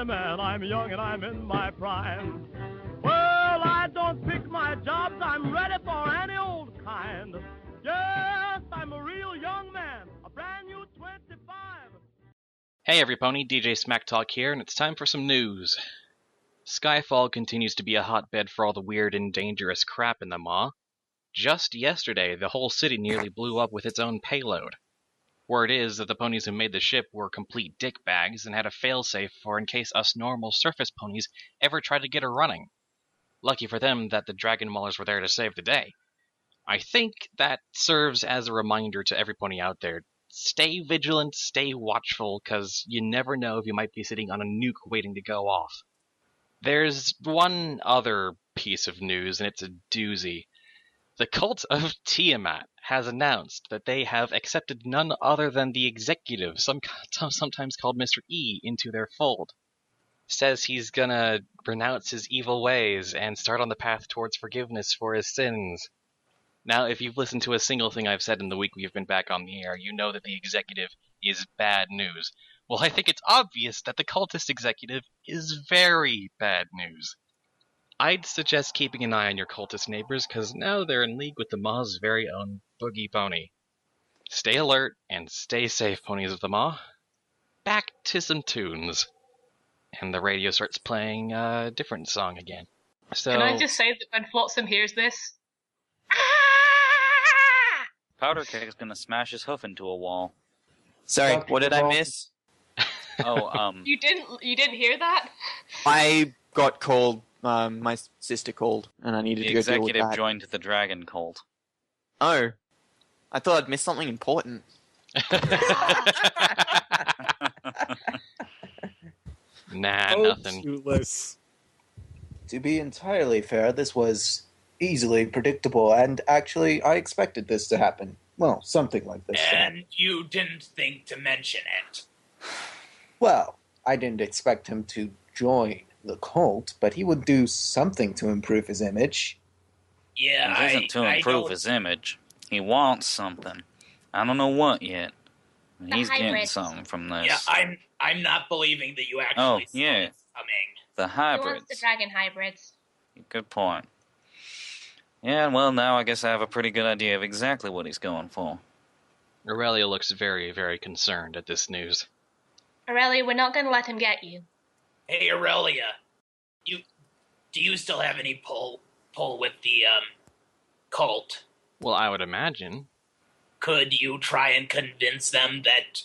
man. I'm young and I'm in my prime. Well, I don't pick my jobs. I'm ready for any old kind. Yes, I'm a real young man. A brand new 25. Hey everypony, DJ Smack Talk here, and it's time for some news. Skyfall continues to be a hotbed for all the weird and dangerous crap in the Maw. Just yesterday, the whole city nearly blew up with its own payload. Word is that the ponies who made the ship were complete dickbags and had a failsafe for in case us normal surface ponies ever tried to get her running. Lucky for them that the Dragon Maulers were there to save the day. I think that serves as a reminder to every pony out there. Stay vigilant, stay watchful, cause you never know if you might be sitting on a nuke waiting to go off. There's one other piece of news, and it's a doozy. The cult of Tiamat has announced that they have accepted none other than the executive, sometimes called Mr. E, into their fold. Says he's gonna renounce his evil ways and start on the path towards forgiveness for his sins. Now, if you've listened to a single thing I've said in the week we've been back on the air, you know that the executive is bad news. Well, I think it's obvious that the cultist executive is very bad news. I'd suggest keeping an eye on your cultist neighbors, because now they're in league with the Maw's very own Boogie Pony. Stay alert, and stay safe, ponies of the Maw. Back to some tunes. And the radio starts playing a different song again. So, can I just say that when Flotsam hears this... Powder Keg's gonna smash his hoof into a wall. Sorry, what did I miss? You didn't hear that? I got called. My sister called, and I needed to go deal with that. The executive joined the dragon cult. Oh, I thought I'd missed something important. Nothing. Shoeless. To be entirely fair, this was easily predictable, and actually, I expected this to happen. Well, something like this. And you didn't think to mention it. Well, I didn't expect him to join the cult, but he would do something to improve his image. Yeah, It isn't to improve his image. He wants something. I don't know what yet. He's getting something from this. Yeah, I'm not believing that you actually saw it coming. The He hybrids. wants the dragon hybrids. Good point. Yeah, well, now I guess I have a pretty good idea of exactly what he's going for. Aurelia looks very, very concerned at this news. Aurelia, we're not going to let him get you. Hey, Aurelia, do you still have any pull with the cult? Well, I would imagine. Could you try and convince them that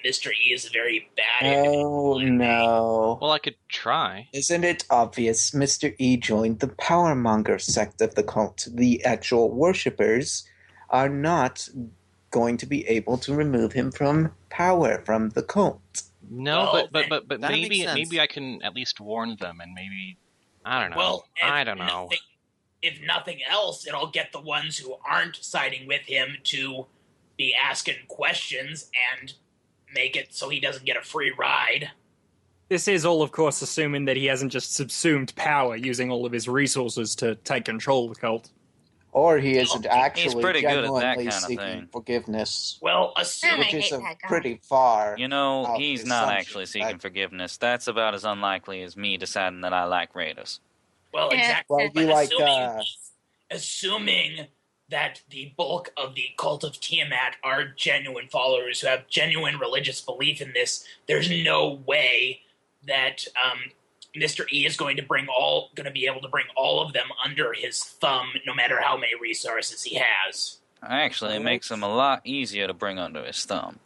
Mr. E is a very bad Oh, no. Well, I could try. Isn't it obvious Mr. E joined the Powermonger sect of the cult? The actual worshippers are not going to be able to remove him from power from the cult. No, Well, but maybe I can at least warn them, and maybe I don't know. Well, I don't know. If nothing else, it'll get the ones who aren't siding with him to be asking questions and make it so he doesn't get a free ride. This is all, of course, assuming that he hasn't just subsumed power using all of his resources to take control of the cult. Or he isn't actually He's pretty good at that genuinely kind of seeking thing. forgiveness. Well, Which is pretty far. You know, out he's the not assumption actually seeking that- forgiveness. That's about as unlikely as me deciding that I like Raiders. Well, exactly. Well, But you like, assuming that the bulk of the cult of Tiamat are genuine followers who have genuine religious belief in this, there's no way that Mr. E is going to be able to bring all of them under his thumb, no matter how many resources he has. Actually, it makes him a lot easier to bring under his thumb.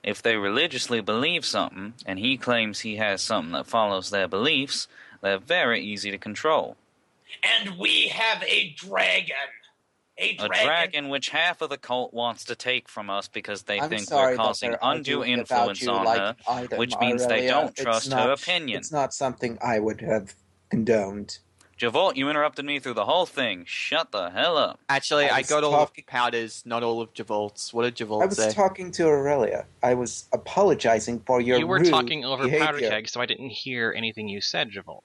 If they religiously believe something, and he claims he has something that follows their beliefs, they're very easy to control. And we have a dragon. A dragon which half of the cult wants to take from us because they I'm think sorry we're that causing they're undue arguing about influence you on like her, item, which means they Aurelia. don't It's trust not- her opinion. It's not something I would have condoned. Javolt, you interrupted me through the whole thing. Shut the hell up. Actually, I was got all talking- of Powder's, not all of Javolt's. What did Javolt I was say? talking to Aurelia. I was apologizing for your You were rude talking over behavior. Powder Keg, so I didn't hear anything you said, Javolt.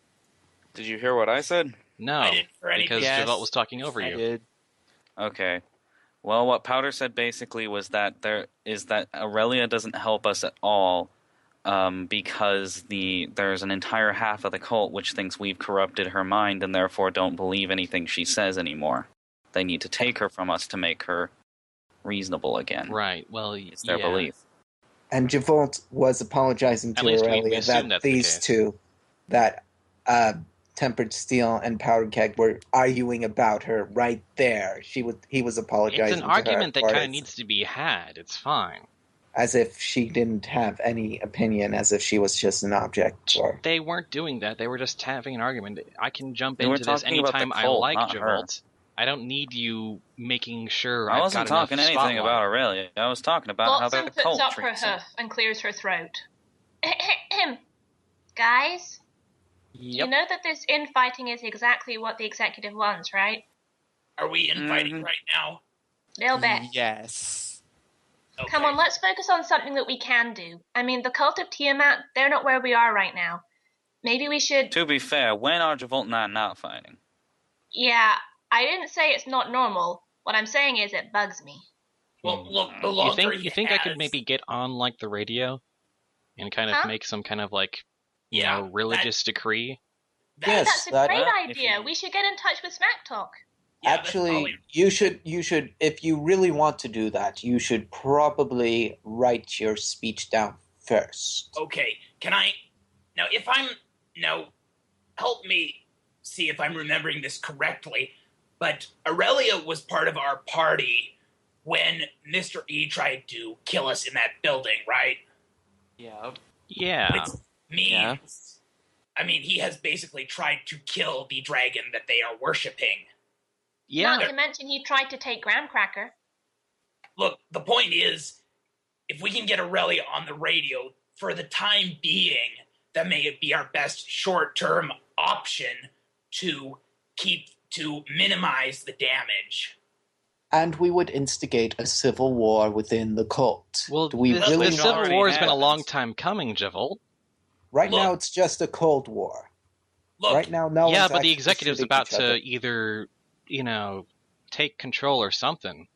Did you hear what I said? No, I didn't hear anything. because Yes, Javolt was talking over I you. did. Okay. Well, what Powder said basically was that Aurelia doesn't help us at all because there's an entire half of the cult which thinks we've corrupted her mind and therefore don't believe anything she says anymore. They need to take her from us to make her reasonable again. Right, well, It's their yeah. belief. And Javolt was apologizing to At least we Aurelia assume that that's the these case. two, that Tempered Steel and Powdered Keg, were arguing about her right there. He was apologizing It's an to her argument that for kind of it, needs to be had. It's fine. as if she didn't have any opinion, as if she was just an object. Or They weren't doing that. They were just having an argument. I can jump They were into this talking about the anytime I cult, like, not her. Javolt. I don't need you making sure I I've wasn't got talking enough anything spotlight. about Aurelia. I was talking about how Flotsam the puts cult up her treats her. hoof and clears her throat. Guys, you know that this infighting is exactly what the executive wants, right? Are we infighting right now? Little bit. Yes. Okay. Come on, let's focus on something that we can do. I mean, the cult of Tiamat, they're not where we are right now. Maybe we should... To be fair, when are Javolt and I not fighting? Yeah, I didn't say it's not normal. What I'm saying is it bugs me. Well, look, the You longer think I could maybe get on like the radio and kind of make some kind of like you know religious decree? Yes, that's a that- great if idea. We should get in touch with Smack Talk. Actually, you should, if you really want to do that, you should probably write your speech down first. Okay, can I... Now, if I'm... Now, help me see if I'm remembering this correctly, but Aurelia was part of our party when Mr. E tried to kill us in that building, right? Yeah. Yeah. Which means... I mean, he has basically tried to kill the dragon that they are worshipping. Yeah. Not to mention he tried to take Graham Cracker. Look, the point is, if we can get Aurelia on the radio, for the time being, that may be our best short-term option to minimize the damage. And we would instigate a civil war within the cult. Well, Do we the really Civil War has been a long time coming, Javolt. Right now, it's just a Cold War. Look, right now, no yeah, one's but the actually executive's shooting about each other. to either, you know, take control or something.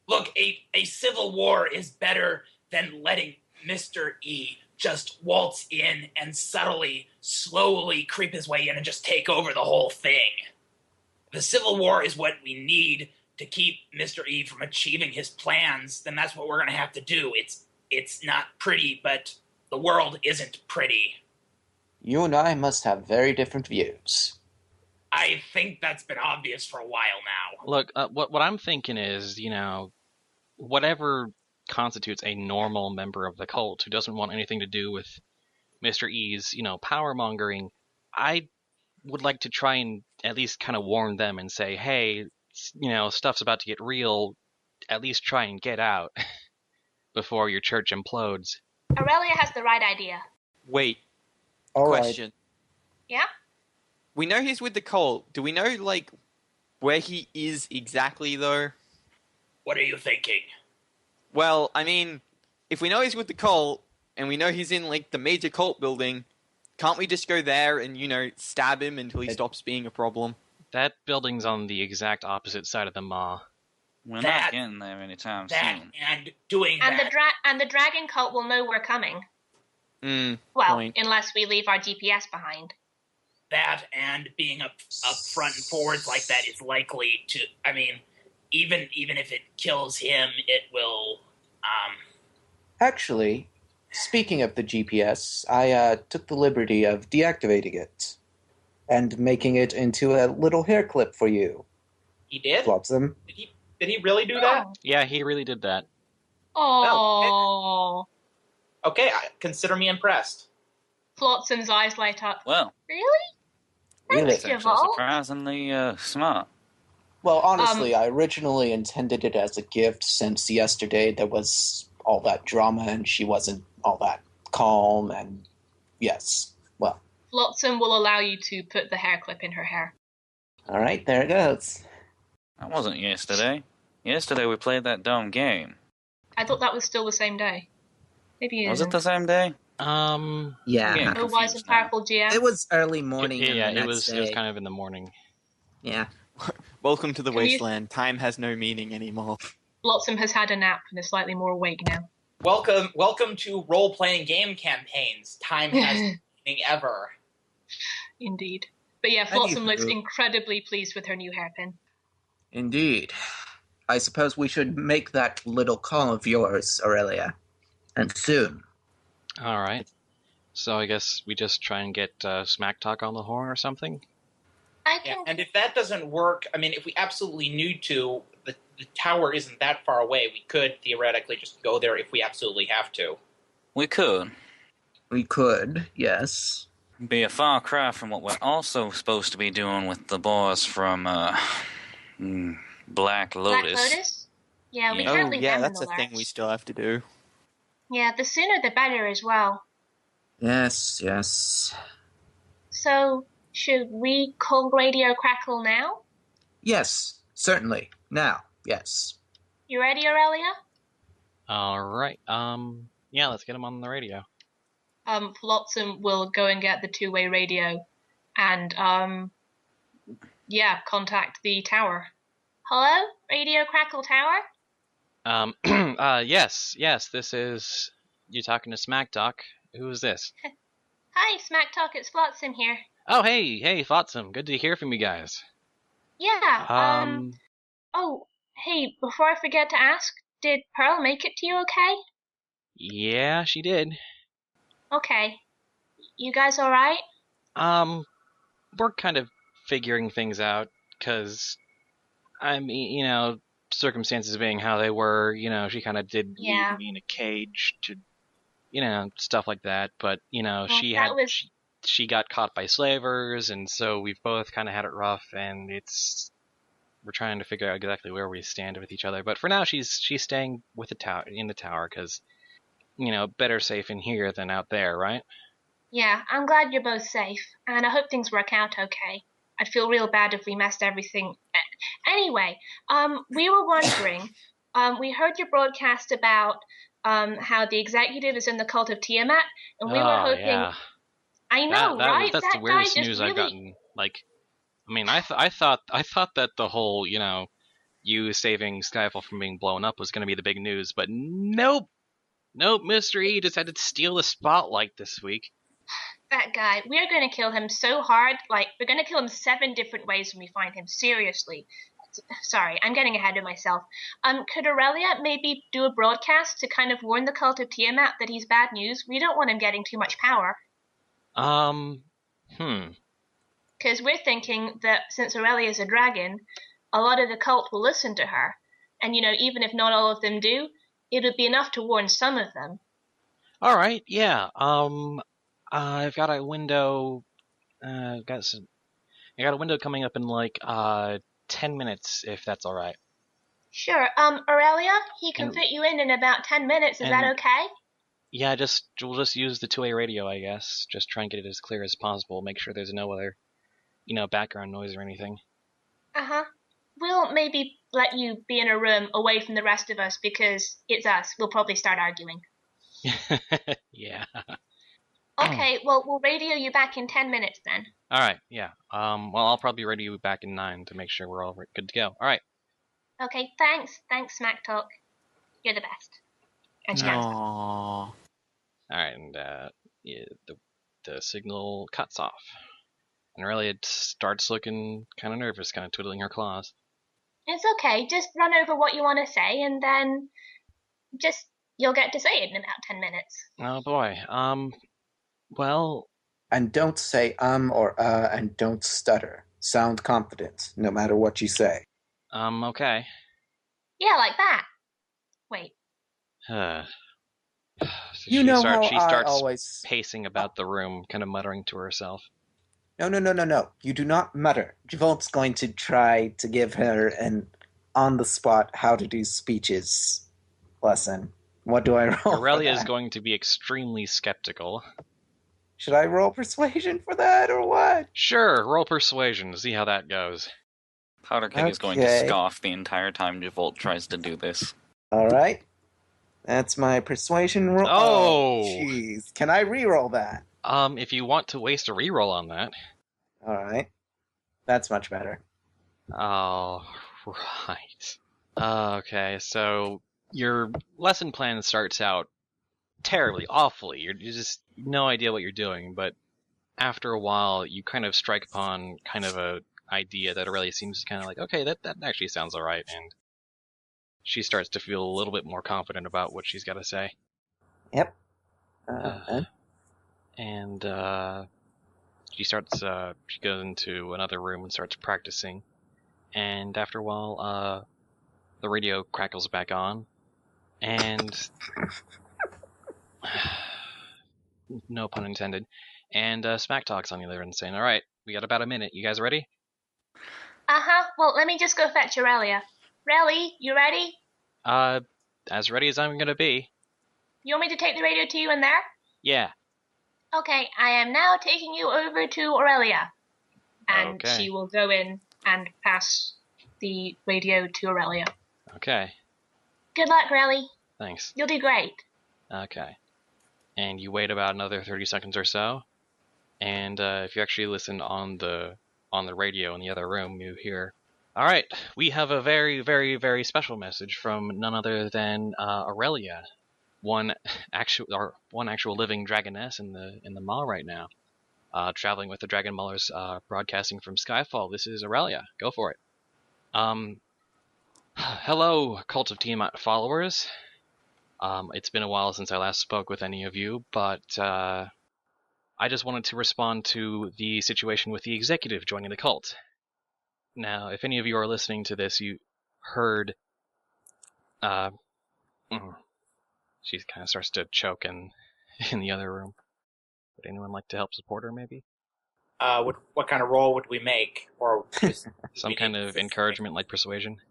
Look, a civil war is better than letting Mr. E just waltz in and subtly, slowly creep his way in and just take over the whole thing. The civil war is what we need to keep Mr. E from achieving his plans. Then that's what we're going to have to do. It's not pretty, but the world isn't pretty. You and I must have very different views. I think that's been obvious for a while now. Look, what I'm thinking is, you know, whatever constitutes a normal member of the cult who doesn't want anything to do with Mr. E's, you know, power mongering, I would like to try and at least kind of warn them and say, hey, you know, stuff's about to get real. At least try and get out before your church implodes. Aurelia has the right idea. Wait. All Question. Yeah? We know he's with the cult. Do we know, like, where he is exactly, though? What are you thinking? Well, I mean, if we know he's with the cult, and we know he's in, like, the major cult building, can't we just go there and, you know, stab him until he stops being a problem? That building's on the exact opposite side of the maw. We're not getting there anytime soon. And doing And that. the dragon cult will know we're coming. Well, Point. unless we leave our GPS behind. That and being up front and forwards like that is likely to... I mean, even if it kills him, it will... Actually, speaking of the GPS, I took the liberty of deactivating it and making it into a little hair clip for you. He did? Flotsam. Did he really do that? Yeah, he really did that. Oh. Okay, consider me impressed. Flotsam's eyes light up. Well, Really? it's Thanks, actually Javolt. surprisingly smart. Well, honestly, I originally intended it as a gift since yesterday there was all that drama and she wasn't all that calm and yes, well. Flotsam will allow you to put the hair clip in her hair. All right, there it goes. That wasn't yesterday. Yesterday we played that dumb game. I thought that was still the same day. Maybe it Was isn't. it the same day? Yeah. Oh, wise and powerful GM. It was early morning. Yeah, and the it next was day. kind of in the morning. Yeah. Welcome to the Can you- wasteland. Time has no meaning anymore. Flotsam has had a nap and is slightly more awake now. Welcome to role-playing game campaigns. Time has been ever. Indeed. But yeah, Flotsam looks incredibly pleased with her new hairpin. Indeed. I suppose we should make that little call of yours, Aurelia. And soon. Alright. So I guess we just try and get Smack Talk on the horn or something? Yeah, and if that doesn't work, I mean, if we absolutely need to, the tower isn't that far away. We could theoretically just go there if we absolutely have to. We could. We could, yes. Be a far cry from what we're also supposed to be doing with the boys from Black Lotus. Black Lotus? Yeah, we can't leave them in that's the a thing lurch. we still have to do. Yeah, the sooner the better as well. Yes. So, should we call Radio Crackle now? Yes, certainly. Now, yes. You ready, Aurelia? Alright, yeah, let's get him on the radio. Flotsam will go and get the two-way radio and, contact the tower. Hello? Radio Crackle Tower? Yes, this is... You talking to Smack Talk? Who is this? Hi, Smack Talk, it's Flotsam here. Oh, hey, Flotsam. Good to hear from you guys. Yeah, Oh, hey, before I forget to ask, did Pearl make it to you okay? Yeah, she did. Okay. You guys alright? We're kind of figuring things out, because, I mean, circumstances being how they were, she kind of did leave me in a cage to, stuff like that, but, she got caught by slavers, and so we've both kind of had it rough, and we're trying to figure out exactly where we stand with each other, but for now she's staying with in the tower, because, better safe in here than out there, right? Yeah, I'm glad you're both safe, and I hope things work out okay. I'd feel real bad if we messed everything. Anyway, we were wondering, we heard your broadcast about how the executive is in the cult of Tiamat, and we were hoping. Yeah. I know, right? That's the weirdest news I've gotten. Like, I mean, I thought that the whole, you saving Skyfall from being blown up was going to be the big news, but nope, Mr. E decided to steal the spotlight this week. That guy, we are going to kill him so hard, like, we're going to kill him 7 different ways when we find him, seriously. Sorry, I'm getting ahead of myself. Could Aurelia maybe do a broadcast to kind of warn the cult of Tiamat that he's bad news? We don't want him getting too much power. Because we're thinking that since Aurelia's a dragon, a lot of the cult will listen to her. And, even if not all of them do, it would be enough to warn some of them. Alright, yeah, I've got a window, I got a window coming up in, 10 minutes, if that's alright. Sure, Aurelia, he can fit you in about 10 minutes, is that okay? Yeah, we'll just use the two-way radio, I guess. Just try and get it as clear as possible, make sure there's no other, background noise or anything. Uh-huh. We'll maybe let you be in a room away from the rest of us, because it's us. We'll probably start arguing. Yeah. Okay, well, we'll radio you back in 10 minutes then. Alright, yeah. Well, I'll probably radio you back in 9 to make sure we're all good to go. Alright. Okay, thanks, Smack Talk. You're the best. And she hangs up. Aww. Alright, and the signal cuts off. And Aurelia starts looking kind of nervous, kind of twiddling her claws. It's okay, just run over what you want to say, and then you'll get to say it in about 10 minutes. Oh boy, well... And don't say or and don't stutter. Sound confident, no matter what you say. Okay. Yeah, like that. Wait. She starts always... pacing about the room, kind of muttering to herself. No. You do not mutter. Javolt's going to try to give her an on-the-spot how-to-do speeches lesson. What do I roll? Aurelia is going to be extremely skeptical. Should I roll persuasion for that, or what? Sure, roll persuasion. See how that goes. Powder Keg is going to scoff the entire time Javolt tries to do this. Alright. That's my persuasion roll. Oh! Jeez. Can I re-roll that? If you want to waste a reroll on that. Alright. That's much better. All right. Okay, so your lesson plan starts out terribly, awfully. You just no idea what you're doing, but after a while, you kind of strike upon kind of a idea that Aurelia seems kind of like, okay, that actually sounds all right, and she starts to feel a little bit more confident about what she's got to say. Yep. And she goes into another room and starts practicing. And after a while, the radio crackles back on, and no pun intended. And Smack Talk's on the other end saying, "All right, we got about a minute. You guys ready?" Well, let me just go fetch Aurelia. Relly, you ready? As ready as I'm gonna be. You want me to take the radio to you in there? Yeah. Okay, I am now taking you over to Aurelia. And Okay. she will go in and pass the radio to Aurelia. Okay. Good luck, Relly. Thanks. You'll do great. Okay. And you wait about another 30 seconds or so, and if you actually listen on the radio in the other room, you hear, "All right, we have a very, very, very special message from none other than Aurelia, one actual living dragoness in the mall right now, traveling with the Dragon Maulers, broadcasting from Skyfall. This is Aurelia. Go for it." Hello, Cult of Tiamat followers. It's been a while since I last spoke with any of you, but I just wanted to respond to the situation with the executive joining the cult. Now, if any of you are listening to this, you heard... she kind of starts to choke in the other room. Would anyone like to help support her, maybe? What kind of roll would we make? Or just Some kind of encouragement, like persuasion?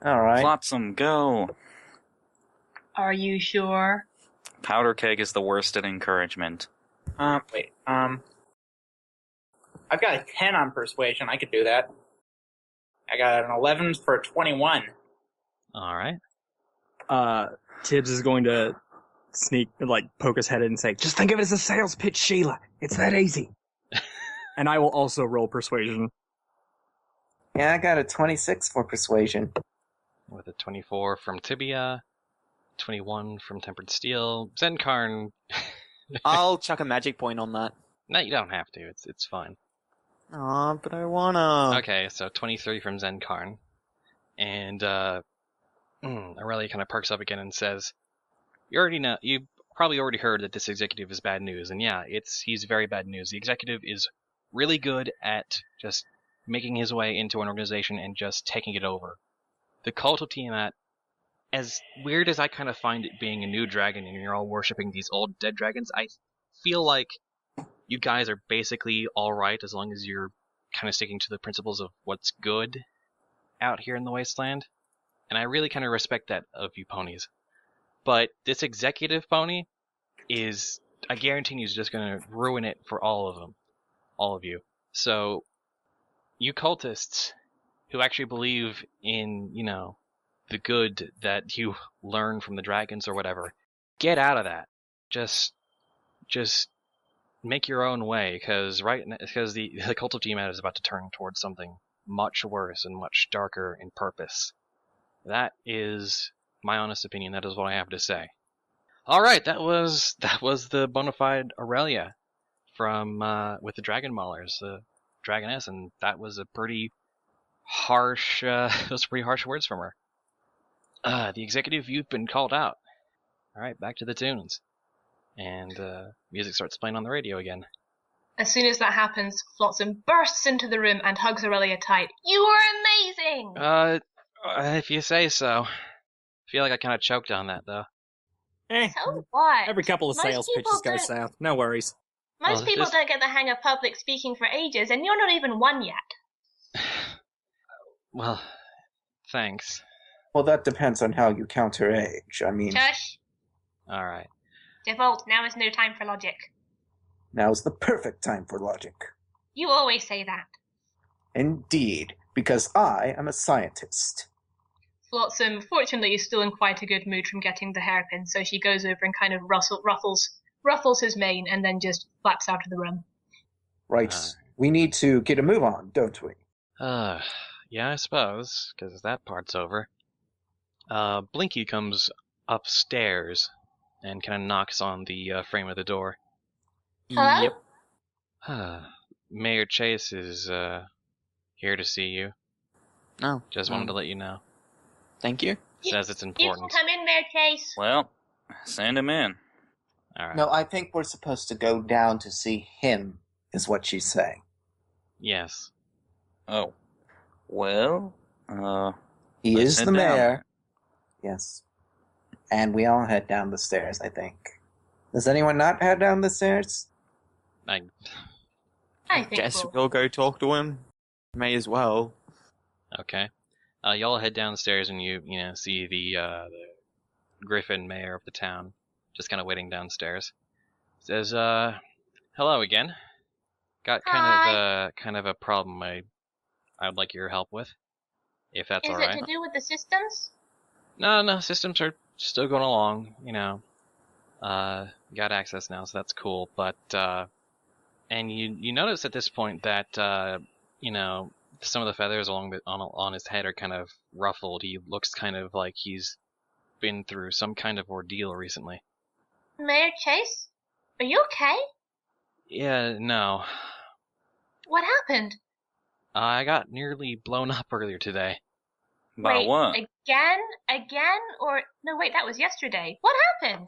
All right. Flotsam, go! Are you sure? Powder Keg is the worst at encouragement. Wait. I've got a 10 on persuasion. I could do that. I got an 11 for a 21. All right. Tibbs is going to poke his head in and say, "Just think of it as a sales pitch, Sheila. It's that easy." And I will also roll persuasion. Yeah, I got a 26 for persuasion. With a 24 from Tibia, 21 from Tempered Steel. Zenkarn... I'll chuck a magic point on that. No, you don't have to. It's fine. Aw, but I wanna. Okay, so 23 from Zenkarn. And Aurelia kind of perks up again and says, you probably already heard that this executive is bad news. And yeah, he's very bad news. The executive is really good at just making his way into an organization and just taking it over. The Cult of Tiamat, as weird as I kind of find it being a new dragon and you're all worshipping these old dead dragons, I feel like you guys are basically alright as long as you're kind of sticking to the principles of what's good out here in the wasteland. And I really kind of respect that of you ponies. But this executive pony is, I guarantee you, is just going to ruin it for all of them. All of you. So, you cultists who actually believe in, the good that you learn from the dragons or whatever, get out of that. Just make your own way, because the Cult of Tiamat is about to turn towards something much worse and much darker in purpose. That is my honest opinion. That is what I have to say. All right, that was the bona fide Aurelia from with the Dragon Maulers, the Dragoness, and that was a pretty harsh. Those pretty harsh words from her. The executive, you've been called out. All right, back to the tunes, and music starts playing on the radio again. As soon as that happens, Flotsam bursts into the room and hugs Aurelia tight. You were amazing! If you say so. I feel like I kind of choked on that, though. So what? Every couple of Most sales people pitches go don't- south. No worries. Most people don't get the hang of public speaking for ages, and you're not even one yet. Well, thanks. Well, that depends on how you count her age. I mean, Shush. All right. Default, now is no time for logic. now's the perfect time for logic. You always say that. Indeed, because I am a scientist. Flotsam, fortunately, is still in quite a good mood from getting the hairpin, so she goes over and kind of ruffles his mane and then just flaps out of the room. Right. We need to get a move on, don't we? Yeah, I suppose, because that part's over. Blinky comes upstairs and kind of knocks on the frame of the door. Hello? Yep. Mayor Chase is here to see you. Oh. Just wanted to let you know. Thank you. Says it's You can important. come in there, Chase. Well, send him in. All right. No, I think we're supposed to go down to see him, is what she's saying. Yes. Oh. Well, He let's is head the down mayor. there. Yes. And we all head down the stairs, I think. Does anyone not head down the stairs? I think Guess we'll... we'll go talk to him. May as well. Okay. Y'all head downstairs and you see the Griffin mayor of the town just kind of waiting downstairs. Says, hello again. Got kind of a problem I would like your help with, if that's Is all it right. to do with the systems? No, systems are still going along, got access now, so that's cool, but, and you notice at this point that, some of the feathers on his head are kind of ruffled. He looks kind of like he's been through some kind of ordeal recently. Mayor Chase? Are you okay? Yeah, no. What happened? I got nearly blown up earlier today. By wait, what? Again? Or... No, wait, that was yesterday. What happened?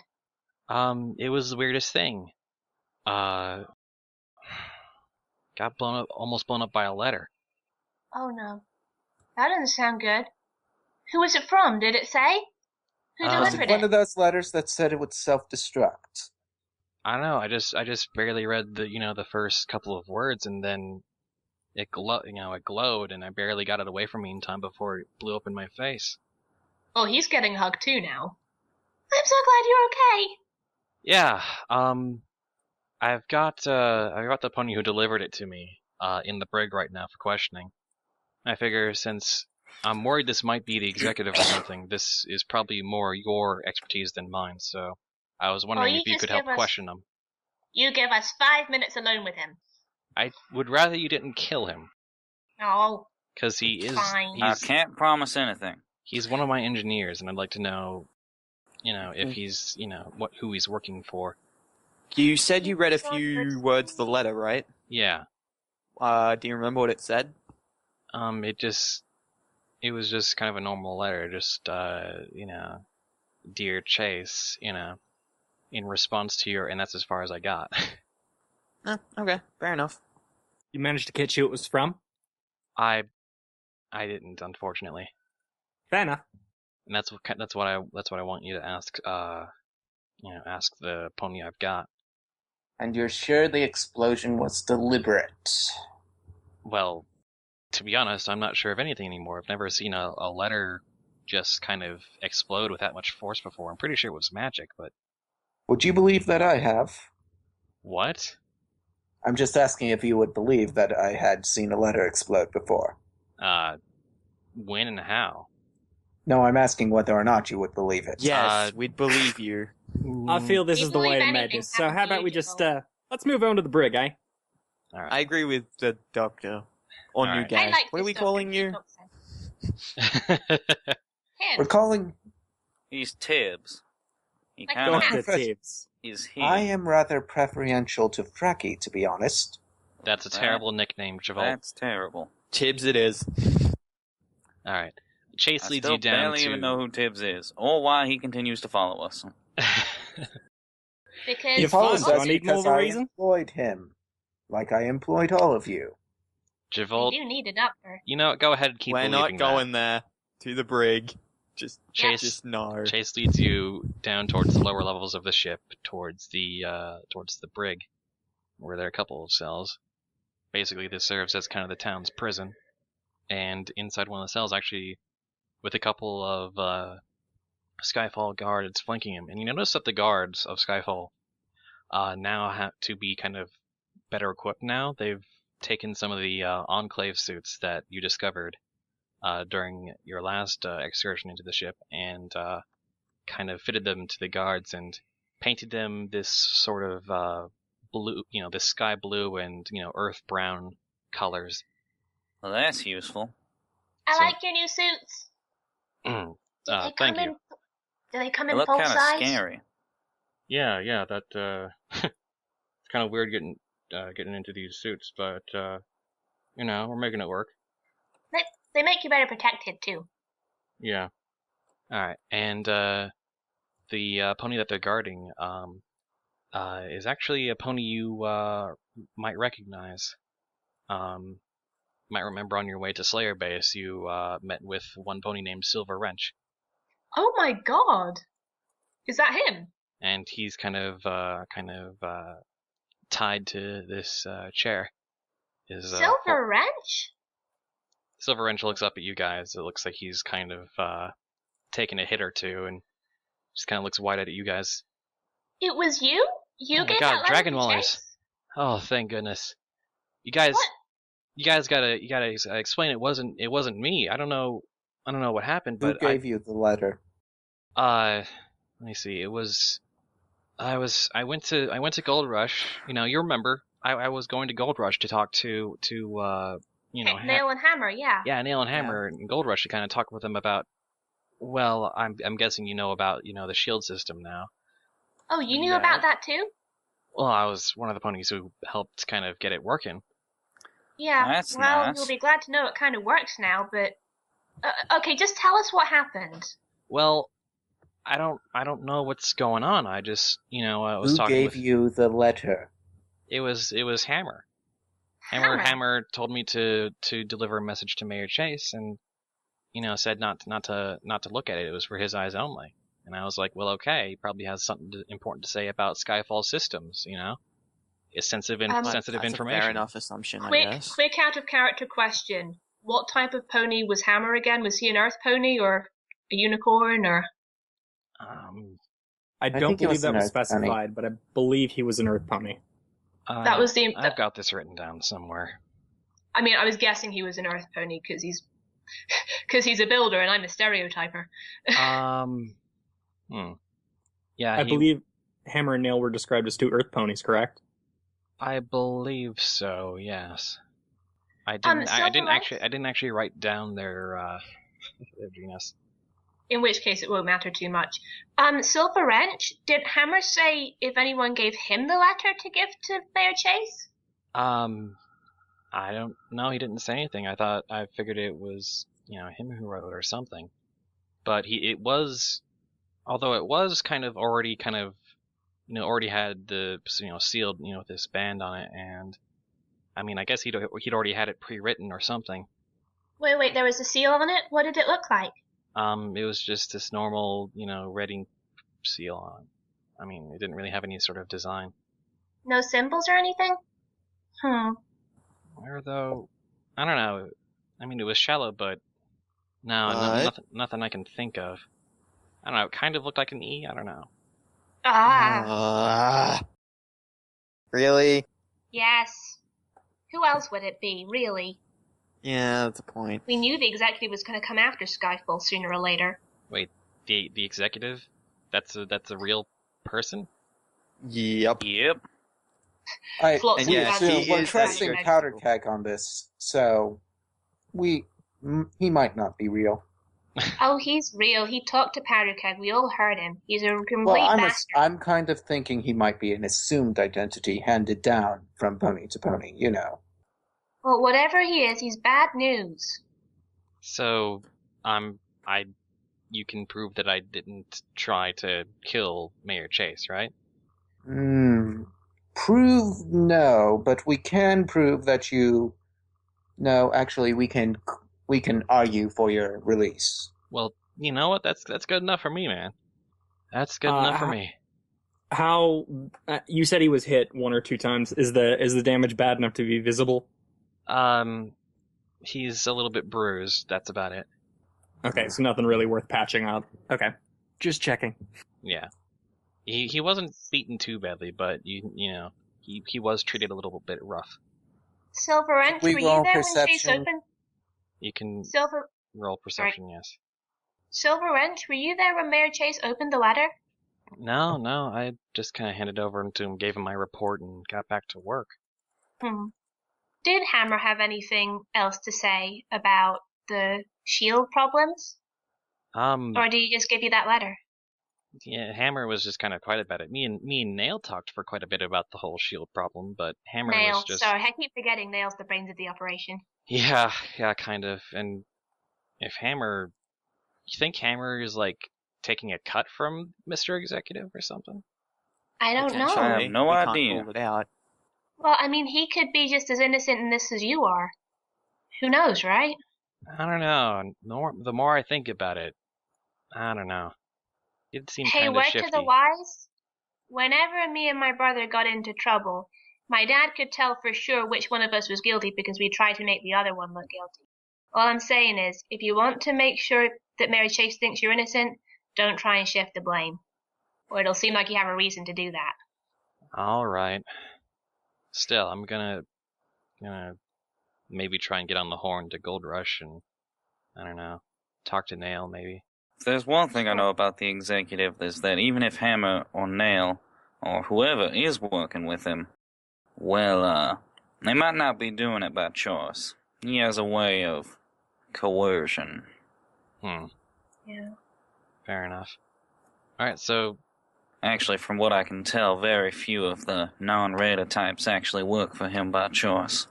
It was the weirdest thing. Got almost blown up by a letter. Oh, no. That doesn't sound good. Who was it from? Did it say? Who Was delivered it one it? of those letters that said it would self-destruct? I don't know. I just barely read the first couple of words, and then it glowed, and I barely got it away from me in time before it blew up in my face. Oh, he's getting hugged too now. I'm so glad you're okay. Yeah. I've got the pony who delivered it to me in the brig right now for questioning. I figure since I'm worried this might be the executive or something, this is probably more your expertise than mine. So I was wondering if you could help question him. You give us 5 minutes alone with him. I would rather you didn't kill him. Oh, Because he is. fine. I can't promise anything. He's one of my engineers, and I'd like to know, if he's, who he's working for. You said you read a few words of the letter, right? Yeah. Do you remember what it said? It was just kind of a normal letter, just, Dear Chase, in response to your, and that's as far as I got. Okay, fair enough. You managed to catch who it was from? I didn't, unfortunately. Fair enough. And that's what I want you to ask, ask the pony I've got. And you're sure the explosion was deliberate? Well, to be honest, I'm not sure of anything anymore. I've never seen a letter just kind of explode with that much force before. I'm pretty sure it was magic, but... Would you believe that I have? What? I'm just asking if you would believe that I had seen a letter explode before. When and how? No, I'm asking whether or not you would believe it. Yes, we'd believe you. I feel this We is the way believe to anything make this. So happens how to about you, we just, Joel. let's move on to the brig, eh? All right. I agree with the doctor. Or All new right. guy. I like What are this we doctor. calling you? Him. We're calling... He's Tibbs. He Like kind of Dr. Professor- Tibbs. is here. I am rather preferential to Fracky, to be honest. That's a terrible nickname, Javol. That's terrible. Tibbs it is. All right. Chase I leads still you down barely to... even know who Tibbs is, or why he continues to follow us. Because He If follows fun, us do I need more because of a I reason? employed him. Like I employed all of you. we Javol, do need a doctor. go ahead and keep We're believing not going there. To the brig. Just no. Chase leads you down towards the lower levels of the ship, towards the brig, where there are a couple of cells. Basically, this serves as kind of the town's prison, and inside one of the cells, actually, with a couple of Skyfall guards flanking him. And you notice that the guards of Skyfall now have to be kind of better equipped now. They've taken some of the Enclave suits that you discovered during your last excursion into the ship and kind of fitted them to the guards and painted them this sort of blue, this sky blue and, earth brown colors. Well, that's useful. I So- like your new suits. Do they Thank come you. in? Do they come They in look full kind of size? scary. Yeah, that, it's kind of weird getting into these suits, but, we're making it work. They make you better protected, too. Yeah. Alright, and, the, pony that they're guarding, is actually a pony you, might recognize. Might remember on your way to Slayer Base, you, met with one pony named Silver Wrench. Oh my god! Is that him? And he's kind of tied to this, chair. Silver Wrench? Silver Wrench looks up at you guys. It looks like he's kind of, taken a hit or two, and just kind of looks wide-eyed at you guys. It was you? You oh my gave god, that Dragon lemon Wallers! chase? Oh, thank goodness. You guys, What? you guys gotta explain. It wasn't me. I don't know what happened, Who but gave you the letter? let me see. I went to Gold Rush. You remember. I was going to Gold Rush to talk to Nail and Hammer, yeah. Yeah, Nail and Hammer and Gold Rush to kind of talk with them about. Well, I'm guessing you know about the shield system now. Oh, you knew about that too? Well, I was one of the ponies who helped kind of get it working. Yeah. That's well, nice. you'll be glad to know it kind of works now, but okay, just tell us what happened. Well, I don't know what's going on. I just I was Who talking gave with. you the letter? It was Hammer. Hammer told me to deliver a message to Mayor Chase, and said not to look at it. It was for his eyes only. And I was like, well, okay, he probably has something important to say about Skyfall systems. It's sensitive That's information. a fair enough assumption, I guess. Quick out of character question: what type of pony was Hammer again? Was he an Earth pony or a unicorn or? I don't think he believe was that an was Earth pony. specified, but I believe he was an Earth pony. That was the. I've got this written down somewhere. I mean, I was guessing he was an Earth pony because he's a builder and I'm a stereotyper. Yeah, I believe Hammer and Nail were described as two Earth ponies, correct? I believe so. Yes. I Silver didn't actually write down their genus. In which case, it won't matter too much. Silver Wrench, did Hammer say if anyone gave him the letter to give to Mayor Chase? I don't know. He didn't say anything. I figured it was him who wrote it or something. But although it was already had the sealed with this band on it, and I mean I guess he'd already had it pre-written or something. Wait, there was a seal on it? What did it look like? It was just this normal red ink seal on. I mean, it didn't really have any sort of design. No symbols or anything? Where though? I don't know. I mean, it was shallow, but no, nothing I can think of. I don't know. It kind of looked like an E. I don't know. Really? Yes. Who else would it be, really? Yeah, that's a point. We knew the executive was going to come after Skyfall sooner or later. Wait, the executive? That's a real person? Yep. Flotsam and yes, and he We're is trusting that Powder Keg on this, so he might not be real. Oh, he's real. He talked to Powder Keg. We all heard him. He's a complete Well, bastard. I'm kind of thinking he might be an assumed identity handed down from pony to pony, Well, whatever he is, he's bad news. So, you can prove that I didn't try to kill Mayor Chase, right? Prove no, but we can prove that you. No, actually, we can argue for your release. Well, you know what? That's good enough for me, man. That's good enough for me. How you said he was hit one or two times? Is the damage bad enough to be visible? He's a little bit bruised. That's about it. Okay, so nothing really worth patching up. Okay, just checking. Yeah, he wasn't beaten too badly, but he was treated a little bit rough. Silver Wrench, were you there when Chase opened? You can roll perception, yes. Silver Wrench, were you there when Mayor Chase opened the letter? No, I just kind of handed over to him, gave him my report, and got back to work. Did Hammer have anything else to say about the shield problems? Or did he just give you that letter? Yeah, Hammer was just kind of quiet about it. Me and Nail talked for quite a bit about the whole shield problem, but Hammer was Nail. just Sorry, I keep forgetting Nail's the brains of the operation. yeah, kind of. And if Hammer, you think Hammer is like taking a cut from Mr. Executive or something? I don't know. I have no we idea. Can't rule it out. Well, I mean, he could be just as innocent in this as you are. Who knows, right? I don't know. The more I think about it, I don't know. It seemed Hey, kind of word shifty. to the wise. Whenever me and my brother got into trouble, my dad could tell for sure which one of us was guilty because we tried to make the other one look guilty. All I'm saying is, if you want to make sure that Mary Chase thinks you're innocent, don't try and shift the blame. Or it'll seem like you have a reason to do that. All right. Still, I'm gonna maybe try and get on the horn to Gold Rush and, I don't know, talk to Nail maybe. If there's one thing I know about the executive, is that even if Hammer or Nail or whoever is working with him, well, they might not be doing it by choice. He has a way of coercion. Yeah. Fair enough. Alright, so... Actually, from what I can tell, very few of the non-Raider types actually work for him by choice.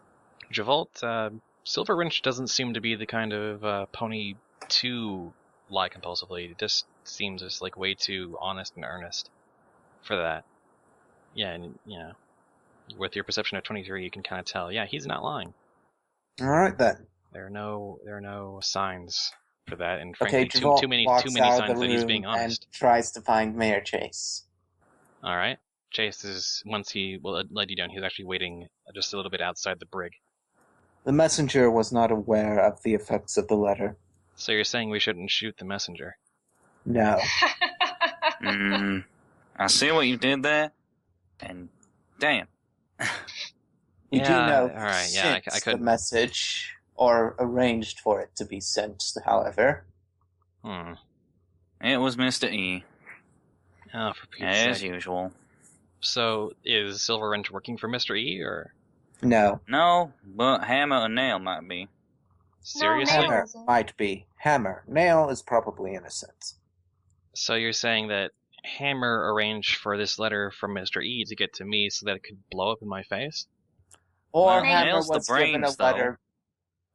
Javolt, Silver Wrench doesn't seem to be the kind of pony to lie compulsively. It just seems just like way too honest and earnest for that. Yeah, and with your perception of 23, you can kind of tell. Yeah, he's not lying. All right then. There are no signs for that, and frankly, Okay, Javolt too many walks out of signs the that he's room being honest. and tries to find Mayor Chase. All right, Chase is once he led you down. He's actually waiting just a little bit outside the brig. The messenger was not aware of the effects of the letter. So you're saying we shouldn't shoot the messenger? No. I see what you did there, and damn. You do know all right, yeah, I sent could the message, or arranged for it to be sent, however. It was Mr. E. Oh, for Pete's As sake. usual. So, is Silver Wrench working for Mr. E, or? No. No, but Hammer and Nail might be. Seriously? No, Hammer might be. Hammer. Nail is probably innocent. So you're saying that Hammer arranged for this letter from Mr. E to get to me so that it could blow up in my face? Or Well, Hammer Nail's the was given a brains, though. letter.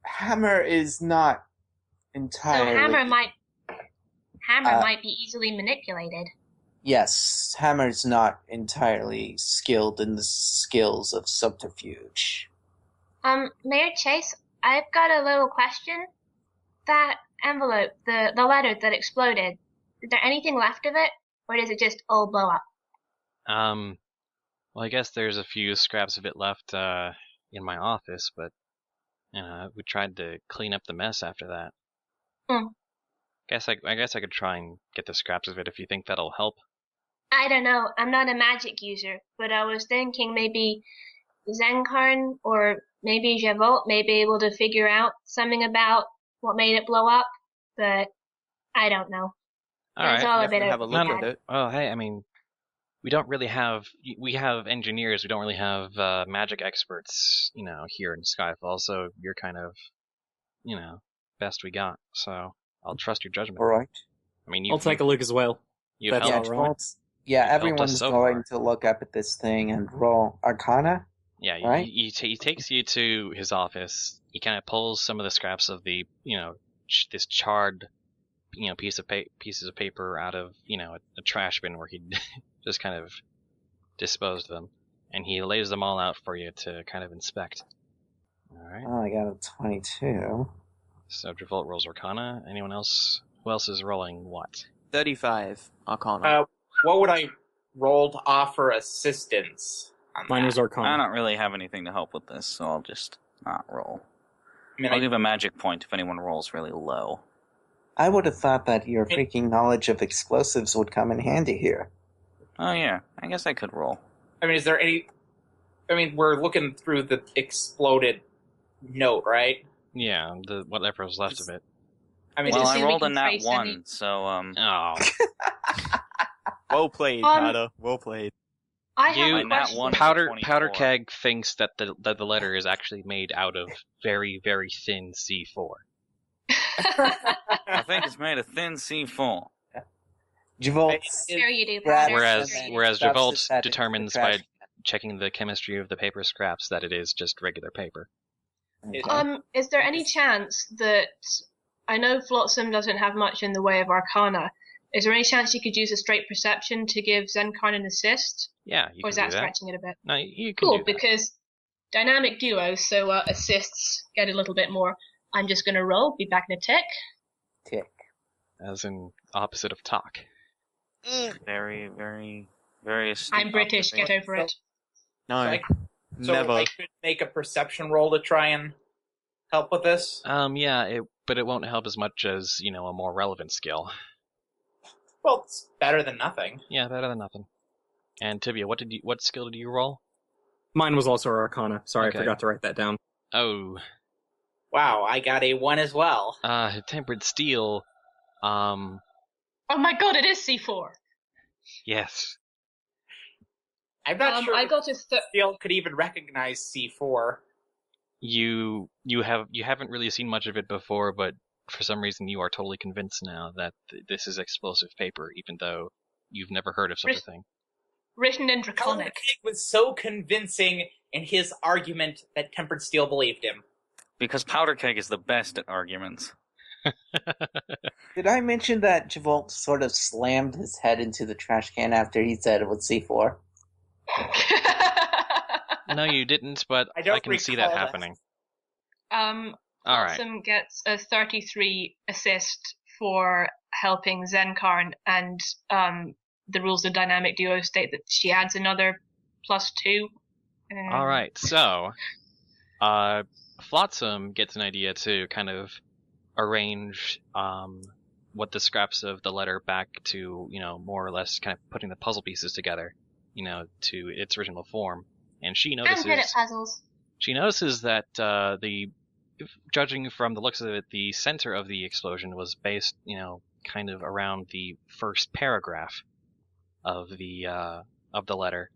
Hammer is not entirely... So Hammer might be easily manipulated. Yes, Hammer's not entirely skilled in the skills of subterfuge. Mayor Chase, I've got a little question. That envelope, the letter that exploded, is there anything left of it? Or does it just all blow up? Well, I guess there's a few scraps of it left in my office, but we tried to clean up the mess after that. I guess I could try and get the scraps of it if you think that'll help. I don't know. I'm not a magic user, but I was thinking maybe Zenkarn or maybe Javolt may be able to figure out something about what made it blow up, but I don't know. Alright. It's all a bit Definitely have a of look bad. at it. Oh, hey, I mean, we have engineers, we don't really have magic experts, here in Skyfall, so you're kind of, best we got, so I'll trust your judgment. All right. I mean, I'll take a look as well. You've That's helped. all right. Yeah, You've helped everyone's us so going far. to look up at this thing and roll Arcana. Yeah, right? he takes you to his office. He kind of pulls some of the scraps of the, this charred, pieces of paper out of, a trash bin where he just kind of disposed of them, and he lays them all out for you to kind of inspect. All right. Oh, I got a 22. So Javolt rolls Arcana. Anyone else? Who else is rolling what? 35 Arcana. What would I roll to offer assistance on Mine that? was Arcana. I don't really have anything to help with this, so I'll just not roll. I mean, I'll give a magic point if anyone rolls really low. I would have thought that your freaking knowledge of explosives would come in handy here. Oh yeah, I guess I could roll. I mean, is there any... I mean, we're looking through the exploded note, right? Yeah, whatever was left of it. I mean, Well, see I we rolled a can nat trace 1, any- so Oh, Well played, Carter. Well played. I have You- a question. One Powder 24. Keg thinks that the letter is actually made out of very, very thin C4. I think it's made of thin C4. Javolt. Sure you do, grabs Powder. Whereas Sure you do. whereas Stuffs Javolt his head into the determines trash by can. checking the chemistry of the paper scraps that it is just regular paper. Okay. Is there any chance that I know Flotsam doesn't have much in the way of Arcana? Is there any chance you could use a straight perception to give Zenkarn an assist? Yeah, you Or can is do that that. stretching it a bit? No, you can Cool, do that. because dynamic duos, so assists get a little bit more. I'm just gonna roll, be back in a tick. Tick. As in opposite of talk. Very, very, very astute I'm British, get observation. over it. No, So never. I could make a perception roll to try and help with this. Yeah, but it won't help as much as, a more relevant skill. Well, it's better than nothing. Yeah, better than nothing. And Tibia, what skill did you roll? Mine was also Arcana. Sorry, Okay. I forgot to write that down. Oh, Wow, I got a 1 as well. Tempered Steel. Oh my god, it is C4! Yes. I'm not sure I if got a Steel could even recognize C4. You haven't really seen much of it before, but for some reason you are totally convinced now that this is explosive paper, even though you've never heard of such a thing. written in Powder Draconic. Keg was so convincing in his argument that Tempered Steel believed him. Because Powder Keg is the best at arguments. Did I mention that Javolt sort of slammed his head into the trash can after he said it was C4? No, you didn't, but I don't can see that recall that. happening. All right. Flotsam gets a 33 assist for helping Zenkarn, and the rules of dynamic duo state that she adds another +2. Alright, so Flotsam gets an idea to kind of arrange what the scraps of the letter back to, more or less kind of putting the puzzle pieces together, to its original form. And she I'm good at notices puzzles. that judging from the looks of it, the center of the explosion was based, kind of around the first paragraph of the letter.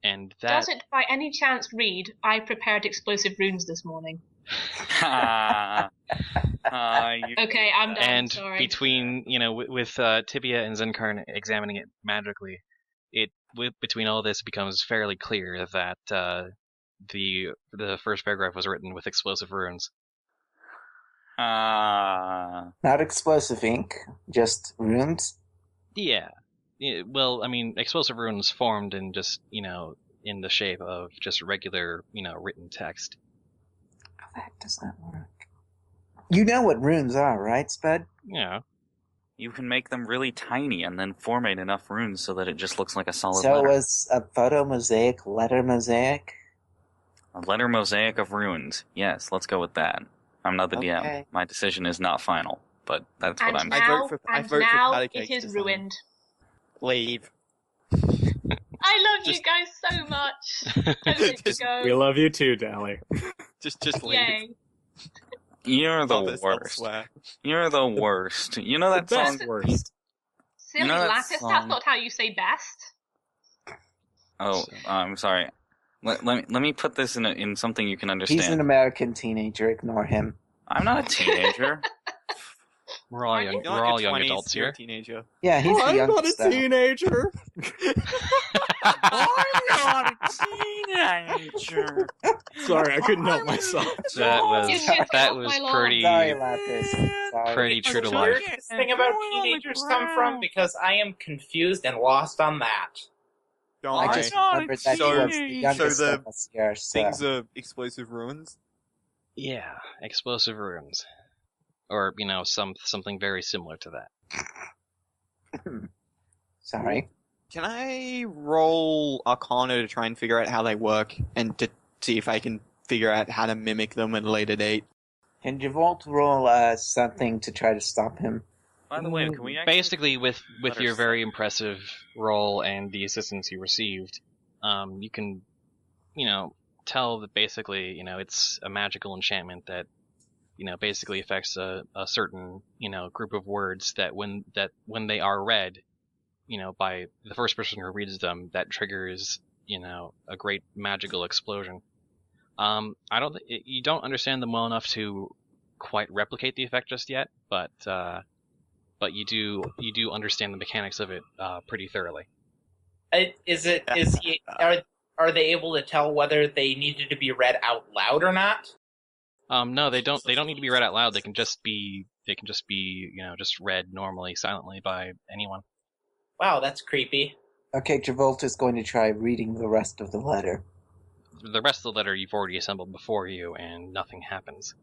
And that Does it by any chance read, I prepared explosive runes this morning? You- Okay, I'm done, and sorry. between with Tibia and Zenkarn examining it magically, between all this, it becomes fairly clear that the first paragraph was written with explosive runes. Not explosive ink, just runes. Yeah. Well, I mean, explosive runes formed in just in the shape of just regular written text. How the heck does that work? You know what runes are, right, Spud? Yeah. You can make them really tiny and then formate enough runes so that it just looks like a solid So it letter. was a photo mosaic, letter mosaic? A letter mosaic of runes. Yes, let's go with that. I'm not the DM. Okay. My decision is not final, but that's what And I'm... now, I vote for now Powder it Cake's is design. ruined. Leave. I love you Just- guys so much. Don't let you Just- go. We love you too, Dally. Just leave. Yay. You're the Love this worst. elsewhere. You're the worst. You know that Best song? worst. Silly know that lattice, that's song? not how you say best. Oh, I'm sorry. Let me put this in something you can understand. He's an American teenager, ignore him. I'm not a teenager. We're all Aren't young. you? You're We're all in your young 20s, adults you're here. a teenager. Yeah, he's the I'm not youngest a though. teenager. I'm not a teenager. Sorry, I couldn't help myself. That You should that help was my lawn. pretty Sorry, Lapis. Sorry. pretty true to Where life. does this thing about teenagers come from? Because I am confused and lost on that. Don't I worry. just remembered that he was the So youngest the of us here, so... things are explosive ruins. Yeah, explosive runes, or something very similar to that. Sorry. Can I roll Arcana to try and figure out how they work, and to see if I can figure out how to mimic them at a later date? Can Javolt roll something to try to stop him? By the way, can we actually... Basically, with Letter your set. very impressive roll and the assistance you received, you can, tell that basically, it's a magical enchantment that, basically affects a certain, group of words that when they are read, by the first person who reads them, that triggers, a great magical explosion. You don't understand them well enough to quite replicate the effect just yet, but but you do understand the mechanics of it pretty thoroughly. Are they able to tell whether they needed to be read out loud or not? No, they don't need to be read out loud. They can just be just read normally, silently by anyone. Wow, that's creepy. Okay, Travolta's going to try reading the rest of the letter. The rest of the letter you've already assembled before you, and nothing happens.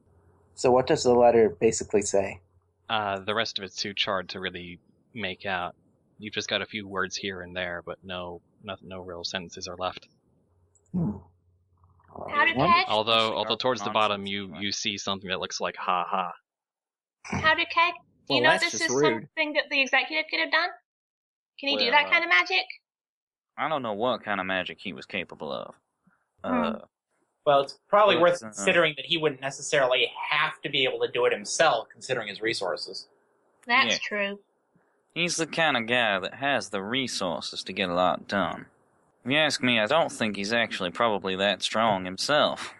So what does the letter basically say? The rest of it's too charred to really make out. You've just got a few words here and there, but no real sentences are left. Although towards the bottom you see something that looks like "ha ha." Powder keg? Do you know this is something that the executive could have done? Can he do that kind of magic? I don't know what kind of magic he was capable of. Well, it's probably worth considering that he wouldn't necessarily have to be able to do it himself, considering his resources. That's true. He's the kind of guy that has the resources to get a lot done. If you ask me, I don't think he's actually probably that strong himself.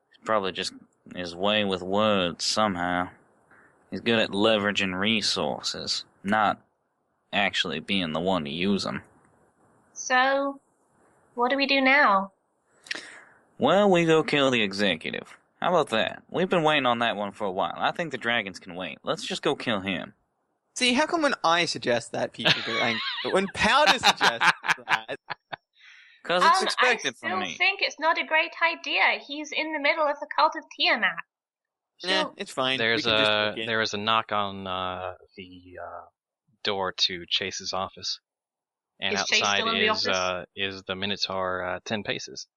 He's probably just his way with words somehow. He's good at leveraging resources, not actually being the one to use them. So, what do we do now? Well, we go kill the executive. How about that? We've been waiting on that one for a while. I think the dragons can wait. Let's just go kill him. See, how come when I suggest that, people get angry, but when Powder suggests that... Because it's expected from me. I still think it's not a great idea. He's in the middle of the cult of Tiamat. Yeah, it's fine. There is a knock on the door to Chase's office. And outside is the Minotaur 10 paces.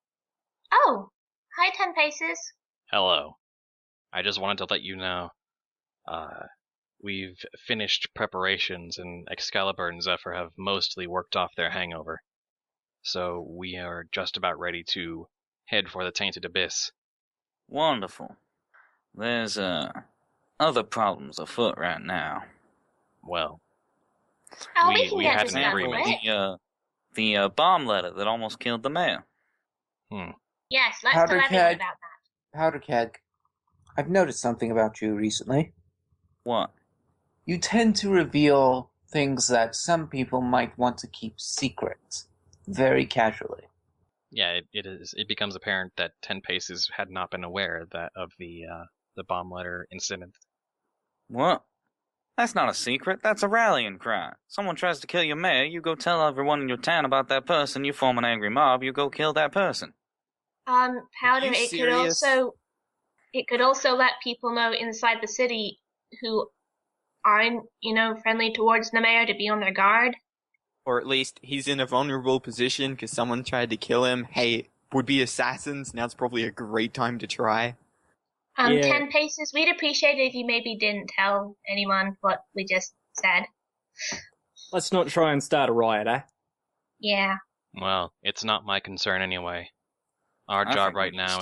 Oh, hi 10 paces. Hello. I just wanted to let you know, we've finished preparations and Excalibur and Zephyr have mostly worked off their hangover. So we are just about ready to head for the Tainted Abyss. Wonderful. There's other problems afoot right now. Well, we had an agreement. The bomb letter that almost killed the mayor. Yes, let's tell everyone about that. Powder keg, I've noticed something about you recently. What? You tend to reveal things that some people might want to keep secret, very casually. Yeah, it becomes apparent that 10 Paces had not been aware of the bomb letter incident. What? That's not a secret. That's a rallying cry. Someone tries to kill your mayor, you go tell everyone in your town about that person, you form an angry mob, you go kill that person. Powder, it could also let people know inside the city who aren't, friendly towards the mayor to be on their guard. Or at least he's in a vulnerable position because someone tried to kill him. Hey, would-be assassins, now's probably a great time to try. 10 paces, we'd appreciate it if you maybe didn't tell anyone what we just said. Let's not try and start a riot, eh? Yeah. Well, it's not my concern anyway. Our job right now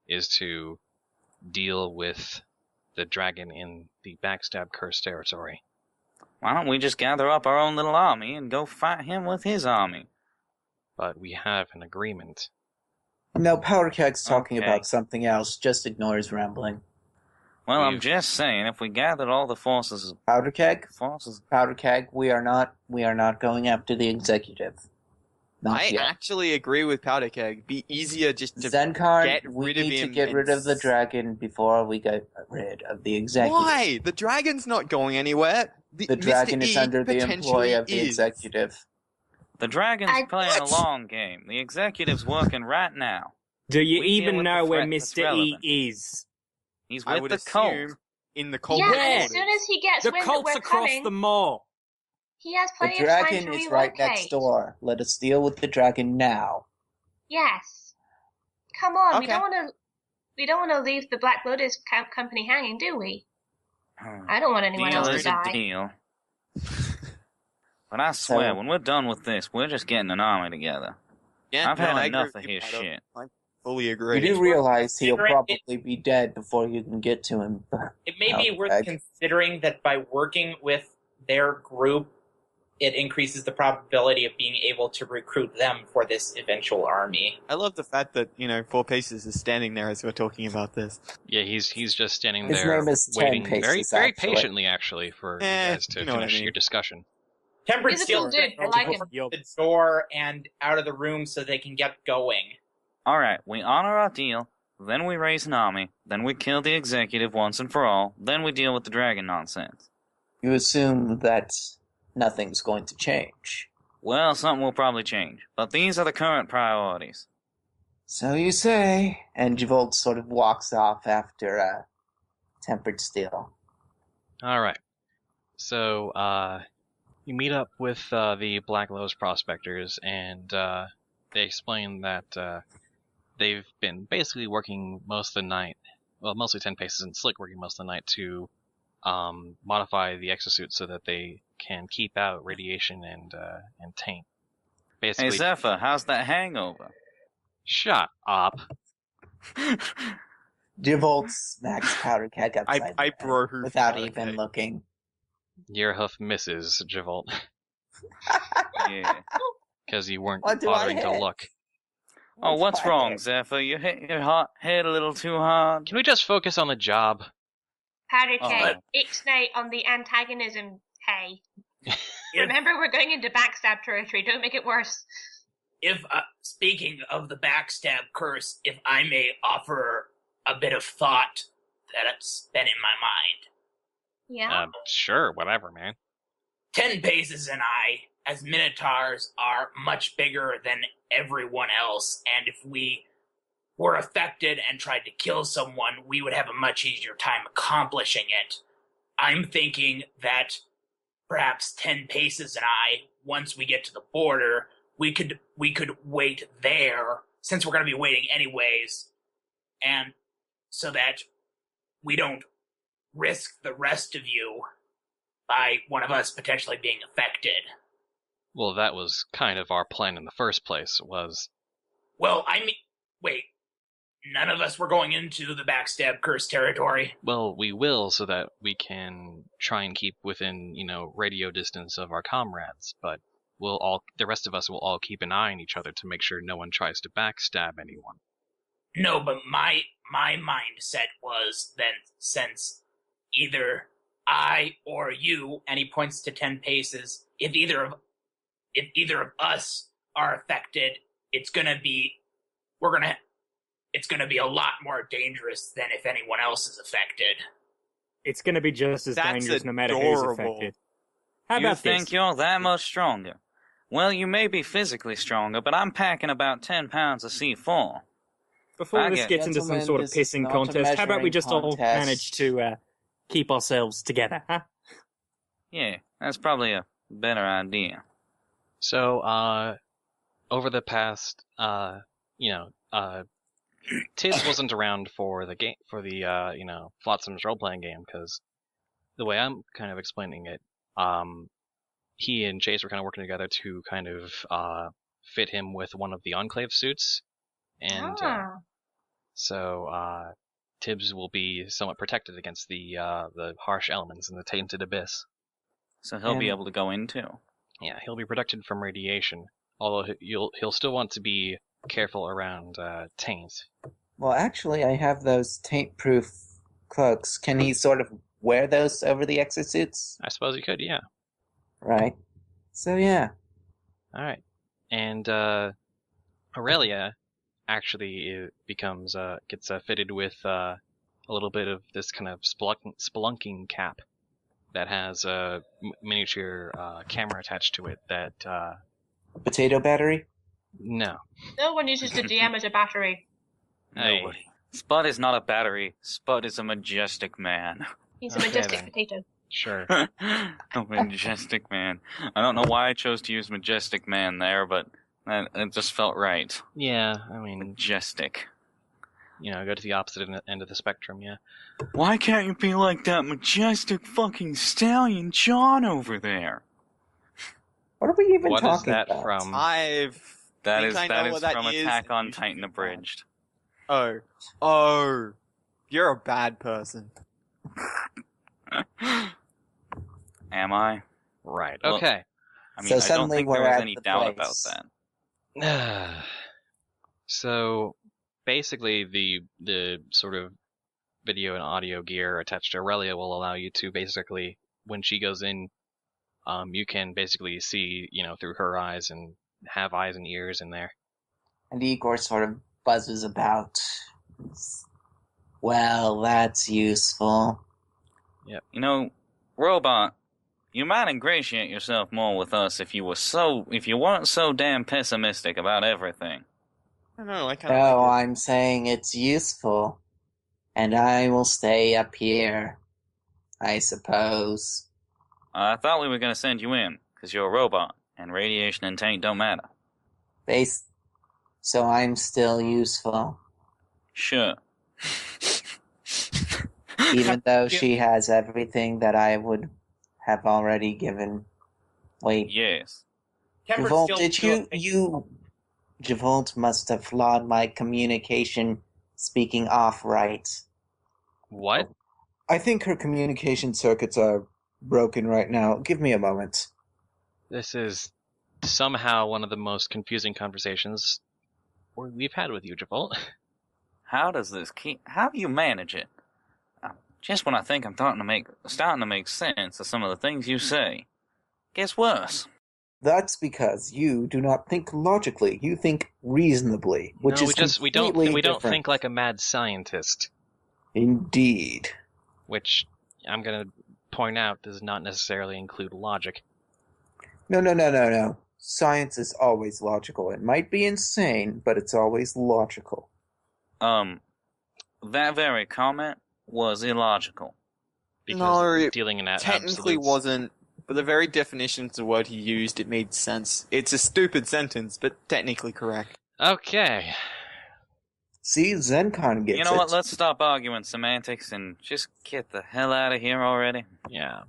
is to deal with the dragon in the Backstab Curse territory. Why don't we just gather up our own little army and go fight him with his army? But we have an agreement. No, Powder Keg's talking about something else. Just ignore his rambling. Well, I'm just saying, if we gathered all the forces... Powder Keg, we are not going after the executive. Not yet. Actually agree with Powder Keg. Be easier just to Zenkar, get rid of him. We need to get rid of the dragon before we get rid of the executive. Why? The dragon's not going anywhere. The dragon is under the employ of the executive. The dragon's playing a long game. The executive's working right now. Do you even know where Mr. E is? He's with the cult. In the cult. Yeah, as soon as he gets wind that we're coming... The cult's across the mall. He has plenty of time to relocate. The dragon is right next door. Let us deal with the dragon now. Yes. Come on, we don't want to leave the Black Lotus company hanging, do we? I don't want anyone else to die. Deal. But I swear, when we're done with this, we're just getting an army together. Yeah, I've had enough of his shit. I fully agree. You do realize he'll probably be dead before you can get to him. It may be worth considering that by working with their group, it increases the probability of being able to recruit them for this eventual army. I love the fact that, 4 Paces is standing there as we're talking about this. Yeah, he's just standing His there name is 10 waiting Paces, very actually. patiently, actually, for you guys to you know what I finish mean. your discussion. Tempered He's a Steel cool dude. I to like go him. from the door and out of the room so they can get going. Alright, we honor our deal, then we raise an army, then we kill the executive once and for all, then we deal with the dragon nonsense. You assume that nothing's going to change. Well, something will probably change, but these are the current priorities. So you say. And Javolt sort of walks off after Tempered Steel. Alright. So, you meet up with the Black Lotus Prospectors, and they explain that they've been basically working most of the night, well, mostly 10 Paces and Slick working most of the night to modify the exosuit so that they can keep out radiation and taint. Basically, Hey Zephyr, how's that hangover? shut up. Javolt smacks Powder Keg upside I the head bro hoof without Powder even Keg. looking. Your hoof misses, Javolt, Yeah. because you weren't What do I bothering to hit? look. Oh, what's I wrong, hit? Zephyr? You hit your head a little too hard? Can we just focus on the job? Powder Oh. Keg, ixnay on the antagonism, hey. If, Remember, we're going into backstab territory. Don't make it worse. if speaking of the Backstab Curse, if I may offer a bit of thought that's been in my mind. Yeah. Sure, whatever, man. 10 Paces and I, as Minotaurs, are much bigger than everyone else, and if we were affected and tried to kill someone, we would have a much easier time accomplishing it. I'm thinking that perhaps 10 Paces and I, once we get to the border, we could wait there, since we're going to be waiting anyways, and so that we don't risk the rest of you by one of us potentially being affected. Well, that was kind of our plan in the first place, was... Well, I mean, wait, none of us were going into the Backstab Curse territory. Well, we will so that we can try and keep within, radio distance of our comrades, but the rest of us will all keep an eye on each other to make sure no one tries to backstab anyone. No, but my mindset was then, since either I or you, and he points to 10 Paces, if either of us are affected, it's gonna be a lot more dangerous than if anyone else is affected. It's going to be just as That's dangerous no matter who's adorable. affected. How You about think this? you're that much stronger? Well, you may be physically stronger, but I'm packing about 10 pounds of C4. Before this Okay. gets into some Gentlemen, sort of this is pissing not a contest, how about we measuring just all contest. manage to keep ourselves together, huh? Yeah, that's probably a better idea. So, over the past, Tiz wasn't around for the game, for the, Flotsam's role-playing game, because the way I'm kind of explaining it, he and Chase were kind of working together to kind of, fit him with one of the Enclave suits, and, so, Tibbs will be somewhat protected against the harsh elements in the Tainted Abyss. So he'll be And- able to go in too. Yeah, he'll be protected from radiation, although he'll still want to be careful around taint. Well, actually, I have those taint-proof cloaks. Can he sort of wear those over the exosuits? I suppose he could, yeah. Right. So, yeah. All right, and Aurelia actually gets fitted with a little bit of this kind of spelunking cap that has a miniature camera attached to it. That Potato battery? no, No one uses the DM as a battery. Hey, Nobody. Spud is not a battery. Spud is a majestic man. He's a Okay, majestic then. potato. sure. A majestic man. I don't know why I chose to use majestic man there, but it just felt right. Yeah, I mean, Majestic. go to the opposite end of the spectrum. Yeah. Why can't you be like that majestic fucking stallion John over there? What are we even What is talking that about? from? That Think is I know what that from is. Attack on You should Titan be Abridged. Oh, you're a bad person. Am I? Right. Well- Okay. I mean, So I don't suddenly think there we're was at any the doubt about place. that. So basically, the sort of video and audio gear attached to Aurelia will allow you to basically, when she goes in, you can basically see, through her eyes and have eyes and ears in there. And Igor sort of buzzes about. Well, that's useful. Yep. You know, Robot, you might ingratiate yourself more with us if you weren't so damn pessimistic about everything. I don't know, I kind of No, like it. I'm saying it's useful. And I will stay up here, I suppose. I thought we were gonna send you in, 'cause you're a robot, and radiation and taint don't matter. So I'm still useful. Sure. Even though she has everything that I would have already given. Wait, Yes. Tempered Javolt, Steel did Javolt must have flawed my communication speaking off right. What? I think her communication circuits are broken right now. Give me a moment. This is somehow one of the most confusing conversations we've had with you, Javolt. How do you manage it? Just when I think I'm starting to make sense of some of the things you say, gets worse. That's because you do not think logically. You think reasonably, which No, is we don't different. think like a mad scientist. Indeed. Which I'm gonna point out does not necessarily include logic. No. Science is always logical. It might be insane, but it's always logical. That very comment was illogical. Because No, it dealing in technically absolutes. wasn't. But the very definition of the word he used, it made sense. It's a stupid sentence, but technically correct. Okay. See, ZenCon gets it. You know what? Let's stop arguing semantics and just get the hell out of here already. Yeah.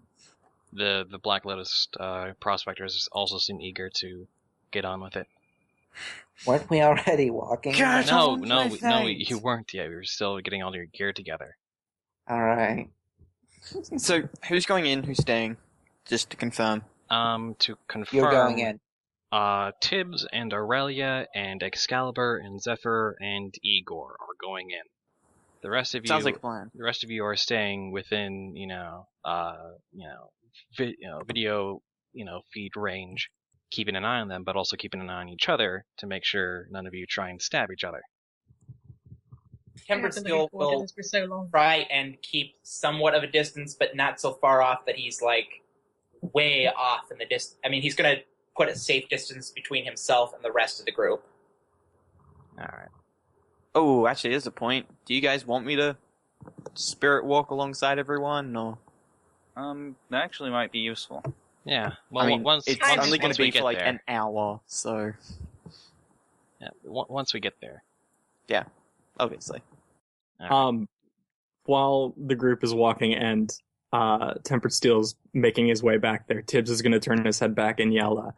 The Black Lotus Prospectors also seem eager to get on with it. Weren't we already walking? God, No, you weren't yet. We were still getting all your gear together. Alright. So, who's going in, who's staying? Just to confirm. To confirm, You're going in. Tibbs and Aurelia and Excalibur and Zephyr and Igor are going in. The rest of Sounds like a plan. The rest of you are staying within, video, feed range, keeping an eye on them, but also keeping an eye on each other to make sure none of you try and stab each other. Tempered Steel will for so long. try and keep somewhat of a distance, but not so far off that he's like way off in the distance. I mean, he's going to put a safe distance between himself and the rest of the group. Alright. Oh, actually, there's a point. Do you guys want me to spirit walk alongside everyone, or? That actually might be useful. Yeah. Well, I mean, once it's once only going once to we be get for like there. an hour, so Yeah, once we get there. yeah, obviously. Alright. While the group is walking and Tempered Steel's making his way back there, Tibbs is going to turn his head back and yell,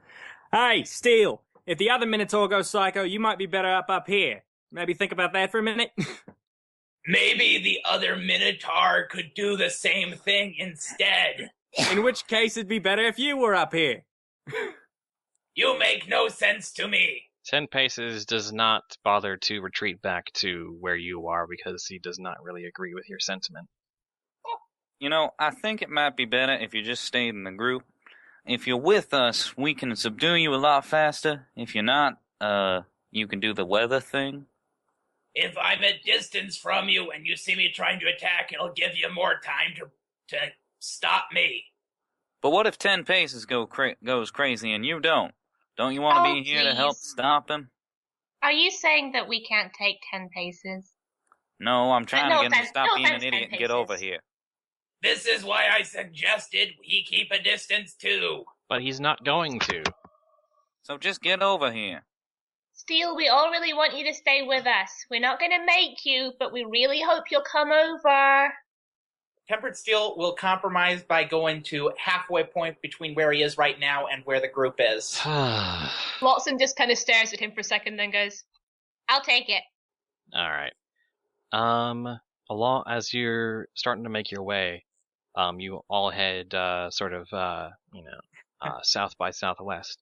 "Hey, Steel! If the other Minotaur goes psycho, you might be better up here. Maybe think about that for a minute." Maybe the other Minotaur could do the same thing instead. In which case, it'd be better if you were up here. You make no sense to me. 10 paces does not bother to retreat back to where you are because he does not really agree with your sentiment. You know, I think it might be better if you just stayed in the group. If you're with us, we can subdue you a lot faster. If you're not, you can do the weather thing. If I'm at distance from you and you see me trying to attack, it'll give you more time to stop me. But what if 10 paces goes crazy and you don't? Don't you want to Oh, be here to help please. stop him? Are you saying that we can't take 10 paces? No, I'm trying No to get him to offense- stop no being an offense, idiot 10 and get over paces. here. This is why I suggested we keep a distance too. But he's not going to. So just get over here. Steel, we all really want you to stay with us. We're not going to make you, but we really hope you'll come over. Tempered Steel will compromise by going to halfway point between where he is right now and where the group is. Watson just kind of stares at him for a second, then goes, "I'll take it." Alright. Along as you're starting to make your way, you all head south by southwest,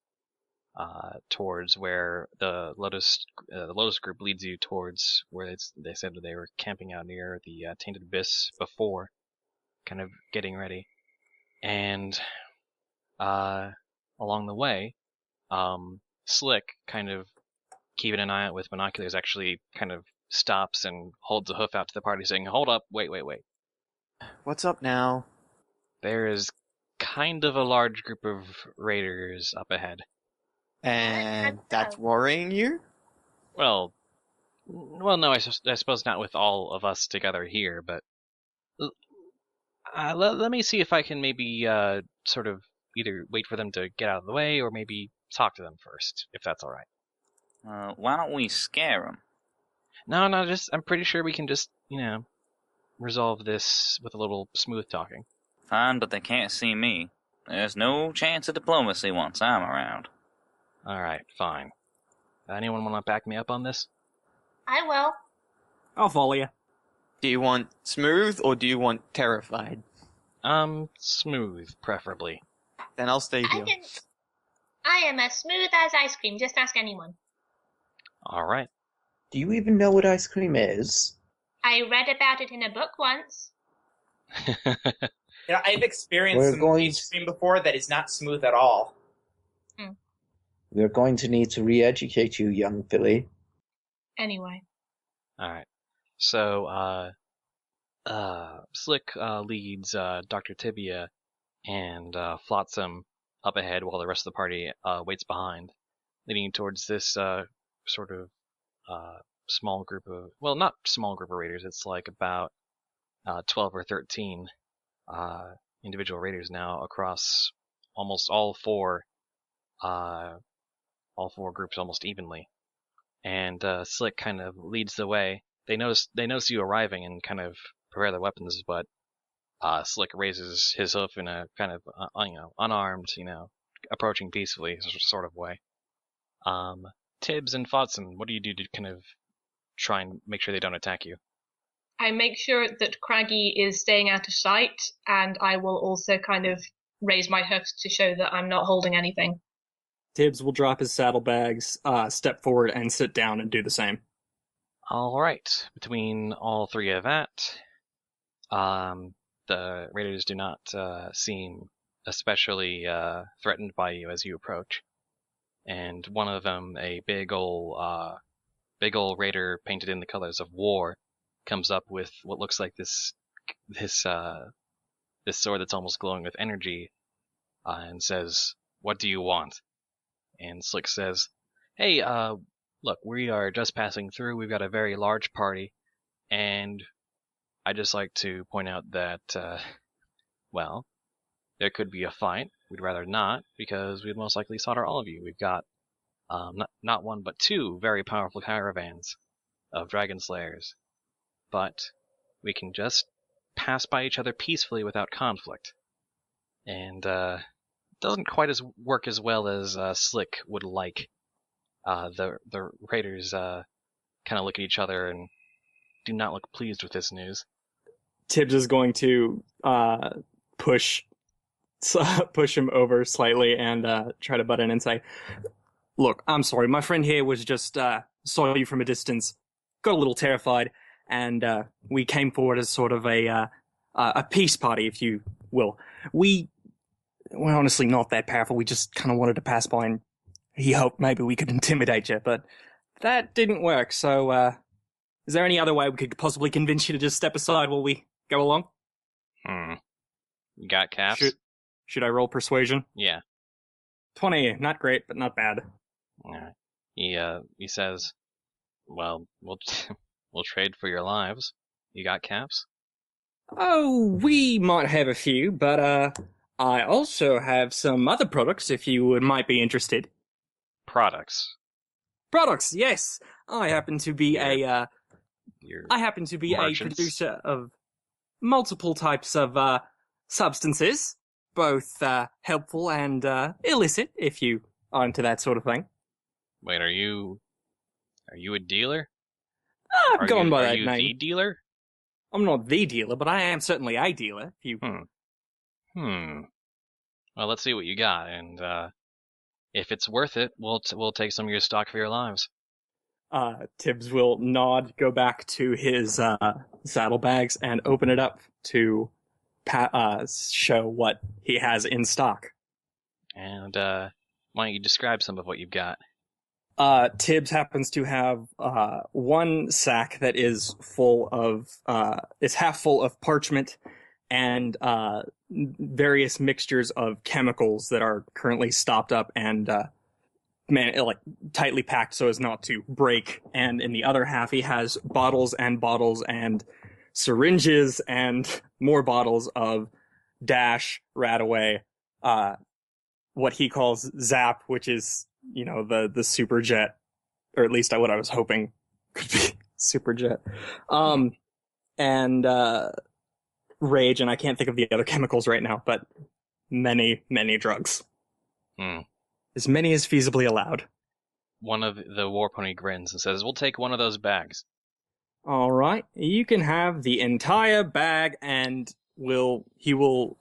towards where the Lotus group leads you towards where they said they were camping out near the Tainted Abyss before, kind of getting ready. And along the way, Slick, kind of keeping an eye out with binoculars, actually kind of stops and holds a hoof out to the party, saying, "Hold up, wait. What's up now? There is kind of a large group of raiders up ahead." And that's worrying you? Well, no, I suppose not with all of us together here, but let me see if I can maybe sort of either wait for them to get out of the way or maybe talk to them first, if that's all right. Why don't we scare them? No, I'm pretty sure we can just, resolve this with a little smooth talking. Fine, but they can't see me. There's no chance of diplomacy once I'm around. All right, fine. Anyone want to back me up on this? I will. I'll follow you. Do you want smooth or do you want terrified? Smooth, preferably. Then I'll stay here. I am as smooth as ice cream. Just ask anyone. All right. Do you even know what ice cream is? I read about it in a book once. I've experienced some ice cream before that is not smooth at all. We're going to need to re-educate you, young filly. Anyway. All right. So, Slick leads Dr. Tibia and Flotsam up ahead while the rest of the party waits behind, leading towards this sort of small group of, well, not small group of raiders. It's like about 12 or 13 individual raiders now across almost all four groups almost evenly. And Slick kind of leads the way. They notice you arriving and kind of prepare their weapons, but Slick raises his hoof in a kind of unarmed, approaching peacefully sort of way. Tibbs and Flotsam, what do you do to kind of try and make sure they don't attack you? I make sure that Craggy is staying out of sight, and I will also kind of raise my hoofs to show that I'm not holding anything. Tibbs will drop his saddlebags, step forward, and sit down and do the same. All right. Between all three of that, the raiders do not seem especially threatened by you as you approach. And one of them, a big old raider painted in the colors of war, comes up with what looks like this sword that's almost glowing with energy, and says, "What do you want?" And Slick says, "Hey, look, we are just passing through. We've got a very large party, and I'd just like to point out that, well, there could be a fight. We'd rather not, because we'd most likely slaughter all of you. We've got not one, but two very powerful caravans of dragon slayers. But we can just pass by each other peacefully without conflict." And doesn't quite work as well as Slick would like. The raiders kind of look at each other and do not look pleased with this news. Tibbs is going to push him over slightly and try to butt in and say, "Look, I'm sorry. My friend here was just saw you from a distance, got a little terrified, and we came forward as sort of a peace party, if you will. We're honestly not that powerful. We just kind of wanted to pass by, and he hoped maybe we could intimidate you, but that didn't work. So, is there any other way we could possibly convince you to just step aside while we go along?" You got caps? Should I roll persuasion? Yeah. 20, not great, but not bad. Alright. He says, "Well, we'll trade for your lives. You got caps?" Oh, we might have a few, but I also have some other products if you might be interested. Products? Products, yes. I happen to be a producer of multiple types of substances, both helpful and illicit, if you are into that sort of thing. Wait, are you a dealer? I've gone by that name. Are you the dealer? I'm not the dealer, but I am certainly a dealer. If you... Well, let's see what you got, and if it's worth it, we'll take some of your stock for your lives. Tibbs will nod, go back to his saddlebags, and open it up to show what he has in stock. And why don't you describe some of what you've got? Tibbs happens to have one sack that is full of is half full of parchment and various mixtures of chemicals that are currently stopped up and tightly packed so as not to break. And in the other half, he has bottles and syringes and more bottles of Dash, Radaway, what he calls Zap, which is, the super jet, or at least what I was hoping could be super jet. And Rage, and I can't think of the other chemicals right now, but many, many drugs. As many as feasibly allowed. One of the war pony grins and says, "We'll take one of those bags." All right, you can have the entire bag, and he will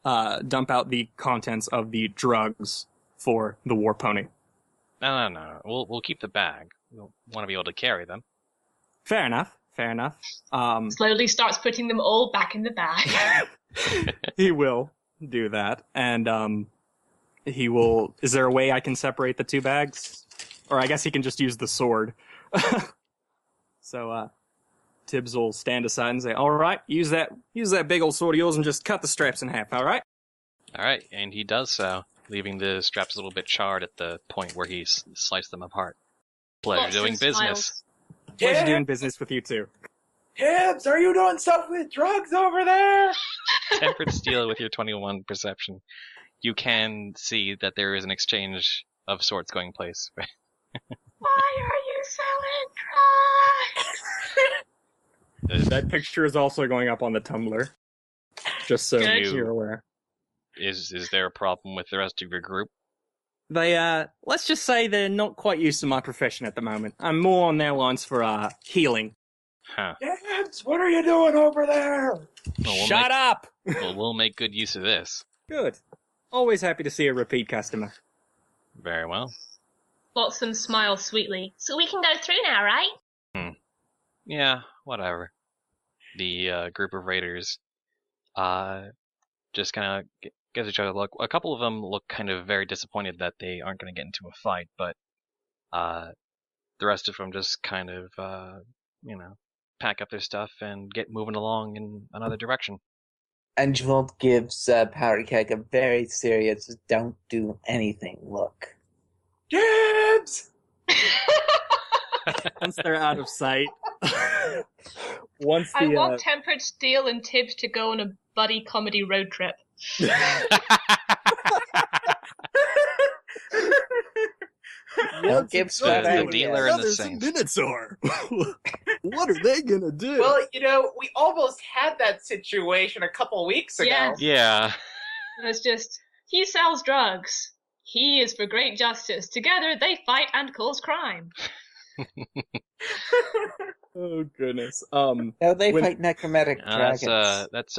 dump out the contents of the drugs for the war pony. No. We'll keep the bag. We'll want to be able to carry them. Fair enough. Slowly starts putting them all back in the bag. He will do that, and he will. Is there a way I can separate the two bags? Or I guess he can just use the sword. So Tibbs will stand aside and say, "All right, use that big old sword of yours and just cut the straps in half. All right." All right, and he does so, leaving the straps a little bit charred at the point where he sliced them apart. Pleasure Lots doing of business. smiles. Pleasure doing business with you too. Tibbs, are you doing stuff with drugs over there? Tempered steel with your 21 perception. You can see that there is an exchange of sorts going place. Why are you selling drugs? That picture is also going up on the Tumblr. Just so Good. you're aware. Is there a problem with the rest of your group? They, let's just say they're not quite used to my profession at the moment. I'm more on their lines for, healing. Huh. Tibbs, what are you doing over there? Well, Shut up! Well, we'll make good use of this. Good. Always happy to see a repeat customer. Very well. Flotsam smiles sweetly. So we can go through now, right? Yeah, whatever. The group of raiders just kind of gives each other a look. A couple of them look kind of very disappointed that they aren't going to get into a fight, but the rest of them just kind of, pack up their stuff and get moving along in another direction. Angevald gives Powder Keg a very serious "don't do anything" look. Tibbs! Once they're out of sight. I want Tempered Steel and Tibbs to go on a buddy comedy road trip. Don't give the dealer and the saint. Minotaur. What are they gonna do? Well, we almost had that situation a couple weeks ago. Yeah. Yeah. And it's just, he sells drugs. He is for great justice. Together they fight and cause crime. Oh goodness. No, they fight necromantic dragons. That's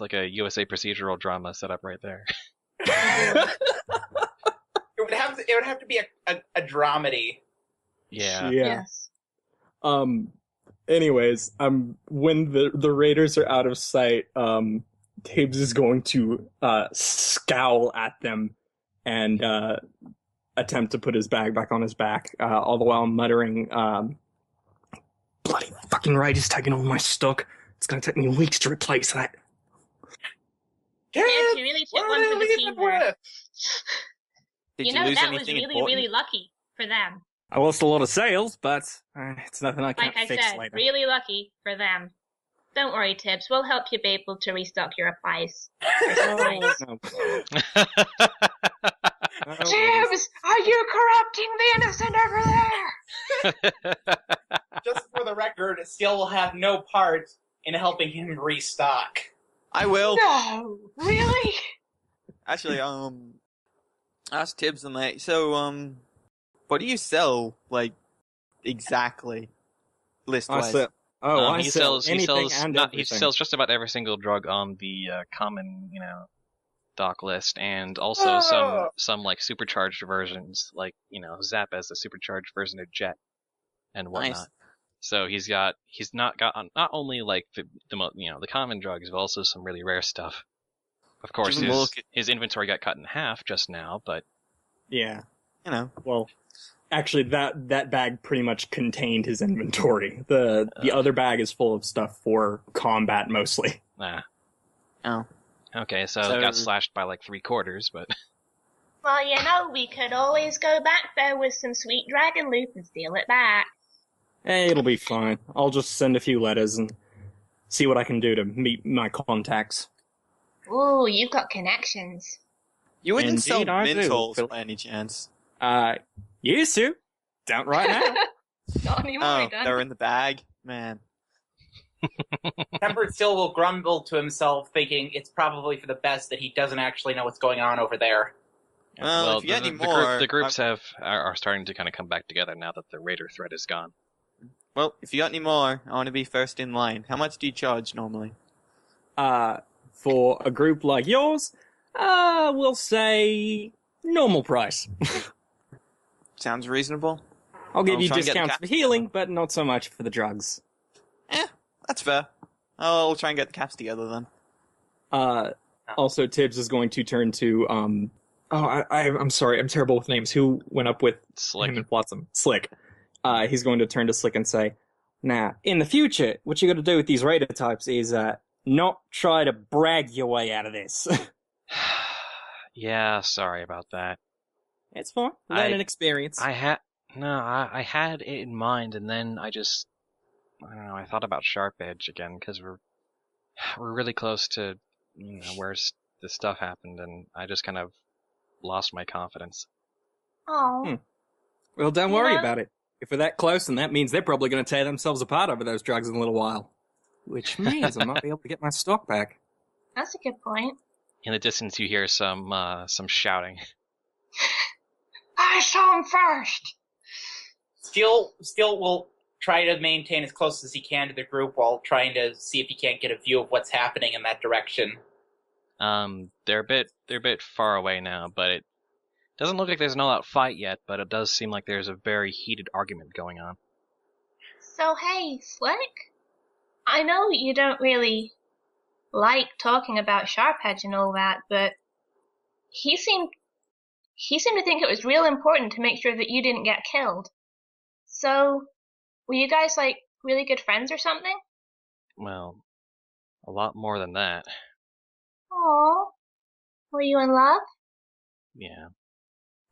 like a USA procedural drama set up right there. It would have to be a dramedy. Yeah. Yes. Anyways, when the raiders are out of sight, Tibbs is going to scowl at them and attempt to put his bag back on his back, all the while muttering, "Bloody fucking raiders taking all my stock. It's going to take me weeks to replace that." Tibbs, you really took one for the team there. Did you That lose was anything really, important? really lucky for them. I lost a lot of sales, but it's nothing I Like can't I fix said, later. really lucky for them. Don't worry, Tibbs. We'll help you be able to restock your supplies. No. Tibbs, are you corrupting the innocent over there? Just for the record, Steel will have no part in helping him restock. I will. No, really? Actually, ask Tibbs and that. So, what do you sell, like, exactly? List-wise? Oh, I sell he anything sells and not he everything. sells just about every single drug on the common, doc list, and also some like supercharged versions, like Zap as the supercharged version of Jet and whatnot. Nice. So he's not got not only like the common drugs, but also some really rare stuff. Of course, his inventory got cut in half just now, but Yeah. You know. Well, actually, that bag pretty much contained his inventory. The other bag is full of stuff for combat mostly. nah. Oh. Okay, so it got slashed by like 3/4, but Well, we could always go back there with some sweet dragon loot and steal it back. Hey, it'll be fine. I'll just send a few letters and see what I can do to meet my contacts. Ooh, you've got connections. You wouldn't sell Indeed, I do. Mentos by any chance? Used to. Don't right now. Not anymore, Oh, Dan. they're in the bag? Man. Tempered still will grumble to himself, thinking it's probably for the best that he doesn't actually know what's going on over there. Well, if you get any more... the groups are starting to kind of come back together now that the raider threat is gone. Well, if you got any more, I want to be first in line. How much do you charge normally? For a group like yours, we'll say normal price. Sounds reasonable. I'll give you try and get the discounts for healing, but not so much for the drugs. That's fair. I'll try and get the caps together then. Also, Tibbs is going to turn to, I'm sorry, I'm terrible with names. Who went up with Slick. him and Flotsam? Slick. He's going to turn to Slick and say, now, in the future, what you got to do with these raider types is, not try to brag your way out of this. Yeah, sorry about that. It's fine. Learn an experience. I had it in mind, and then I don't know, I thought about Sharp Edge again, because we're really close to, where this stuff happened, and I just kind of lost my confidence. Oh. Well, don't worry about it. If we're that close, then that means they're probably going to tear themselves apart over those drugs in a little while. Which means I might be able to get my stock back. That's a good point. In the distance, you hear some shouting. I saw him first! Steel will try to maintain as close as he can to the group while trying to see if he can't get a view of what's happening in that direction. They're a bit far away now, but it doesn't look like there's an all-out fight yet, but it does seem like there's a very heated argument going on. So, hey, Slick? I know you don't really like talking about Sharpedge and all that, but he seemed to think it was real important to make sure that you didn't get killed. So, were you guys, like, really good friends or something? Well, a lot more than that. Aww. Were you in love? Yeah.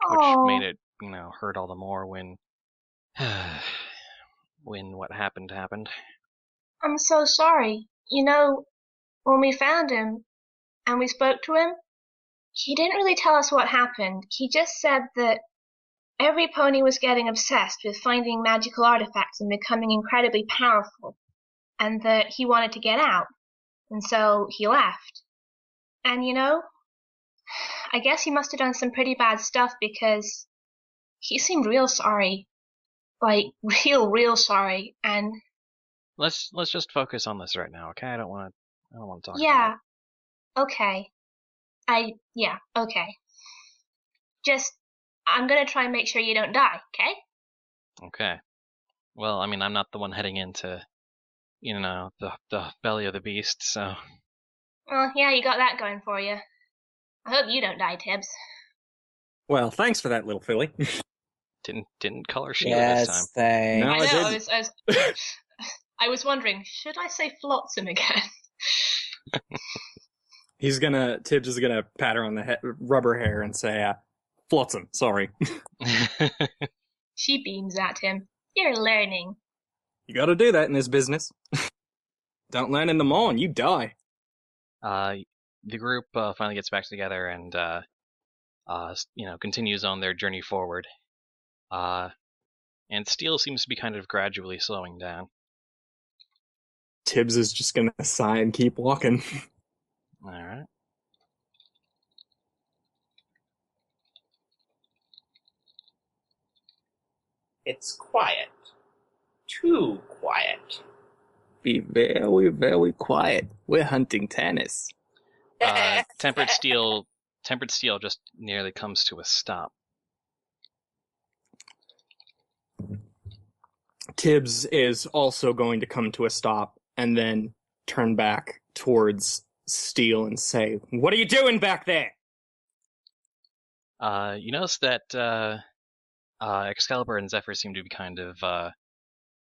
Aww. Which made it, hurt all the more when what happened. I'm so sorry. When we found him and we spoke to him, he didn't really tell us what happened. He just said that every pony was getting obsessed with finding magical artifacts and becoming incredibly powerful, and that he wanted to get out, and so he left. And I guess he must have done some pretty bad stuff because he seemed real sorry. Like, real sorry, and... Let's just focus on this right now, okay? I don't want to talk about Yeah. it. Okay. Okay. Just, I'm gonna try and make sure you don't die, okay? Okay. Well, I mean, I'm not the one heading into, the belly of the beast, so... Well, yeah, you got that going for you. I hope you don't die, Tibbs. Well, thanks for that, little filly. Didn't call her Sheila this time. Thanks. No, I know, didn't. I was wondering, should I say Flotsam again? Tibbs is gonna pat her on the rub her hair and say, Flotsam, sorry. She beams at him. You're learning. You gotta do that in this business. Don't learn in the morning, you die. The group finally gets back together and, continues on their journey forward. And Steel seems to be kind of gradually slowing down. Tibbs is just gonna sigh and keep walking. Alright. It's quiet. Too quiet. Be very, very quiet. We're hunting Tannis. Tempered Steel just nearly comes to a stop. Tibbs is also going to come to a stop and then turn back towards Steel and say, "What are you doing back there?" You notice that Excalibur and Zephyr seem to be kind of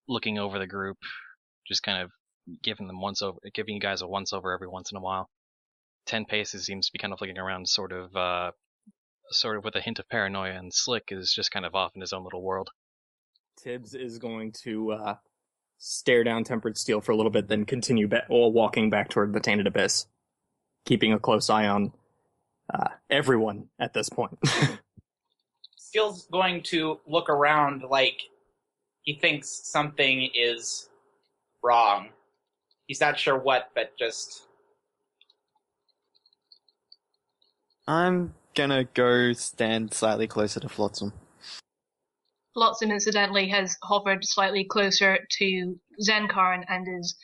looking over the group, just kind of giving you guys a once over every once in a while. 10 Paces seems to be kind of looking around, sort of with a hint of paranoia, and Slick is just kind of off in his own little world. Tibbs is going to stare down Tempered Steel for a little bit, then continue walking back toward the Tainted Abyss, keeping a close eye on everyone at this point. Steel's going to look around like he thinks something is wrong. He's not sure what, but just... I'm gonna go stand slightly closer to Flotsam. Flotsam, incidentally, has hovered slightly closer to Zenkarn and is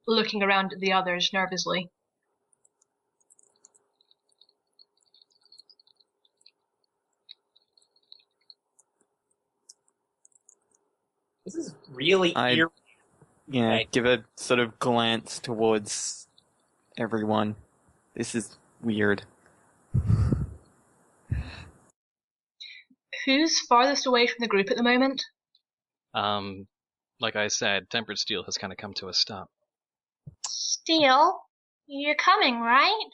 looking around at the others nervously. This is really eerie. Yeah, Right. give a sort of glance towards everyone. This is weird. Who's farthest away from the group at the moment? Like I said, Tempered Steel has kind of come to a stop. Steel, you're coming, right?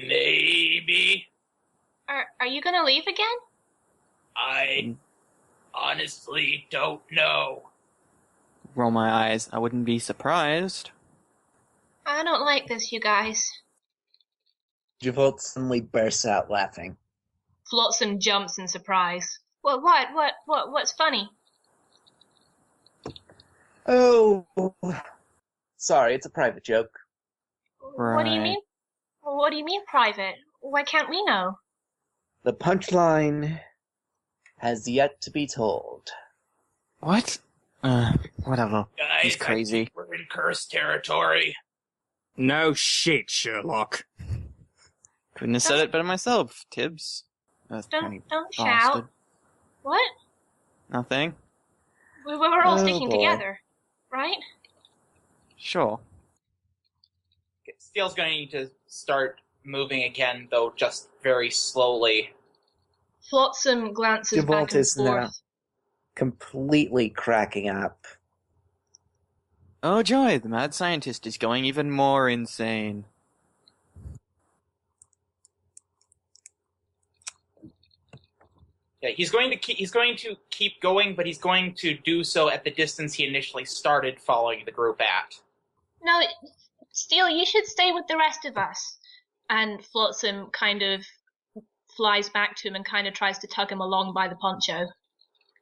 Maybe. Are you gonna leave again? I honestly don't know. Roll my eyes. I wouldn't be surprised. I don't like this, you guys. Javolt suddenly bursts out laughing. Flotsam jumps in surprise. What's funny? Oh, sorry, it's a private joke. What do you Right. mean? What do you mean private? Why can't we know? The punchline has yet to be told. What? Whatever. Guys, He's crazy. I think we're in cursed territory. No shit, Sherlock. Couldn't have said it better myself, Tibbs. Don't Bastard. shout. What? Nothing? We were all Oh, sticking boy. together, right? Sure. Steel's going to need to start moving again, though just very slowly. Flotsam glances back Javolt and is now forth. completely cracking up. Oh joy, the mad scientist is going even more insane. Yeah, he's going to keep going, but he's going to do so at the distance he initially started following the group at. No, Steel, you should stay with the rest of us. And Flotsam kind of flies back to him and kind of tries to tug him along by the poncho.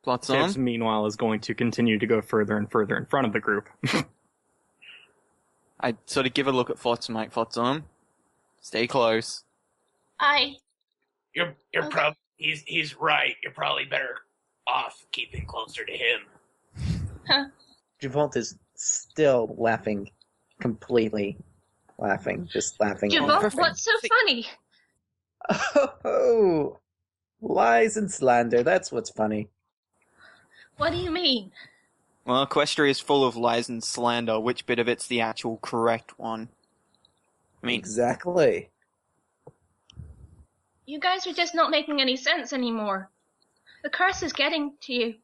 Flotsam? Tibbs, meanwhile, is going to continue to go further and further in front of the group. I sort of give a look at Flotsam, like, Flotsam, stay close. You're Okay. he's right. You're probably better off keeping closer to him. Javolt is still laughing, completely laughing, just laughing. Javolt, perfect. what's so funny? Oh, lies and slander, that's what's funny. What do you mean? Well, Equestria is full of lies and slander. Which bit of it's the actual correct one? I mean, Exactly. You guys are just not making any sense anymore. The curse is getting to you.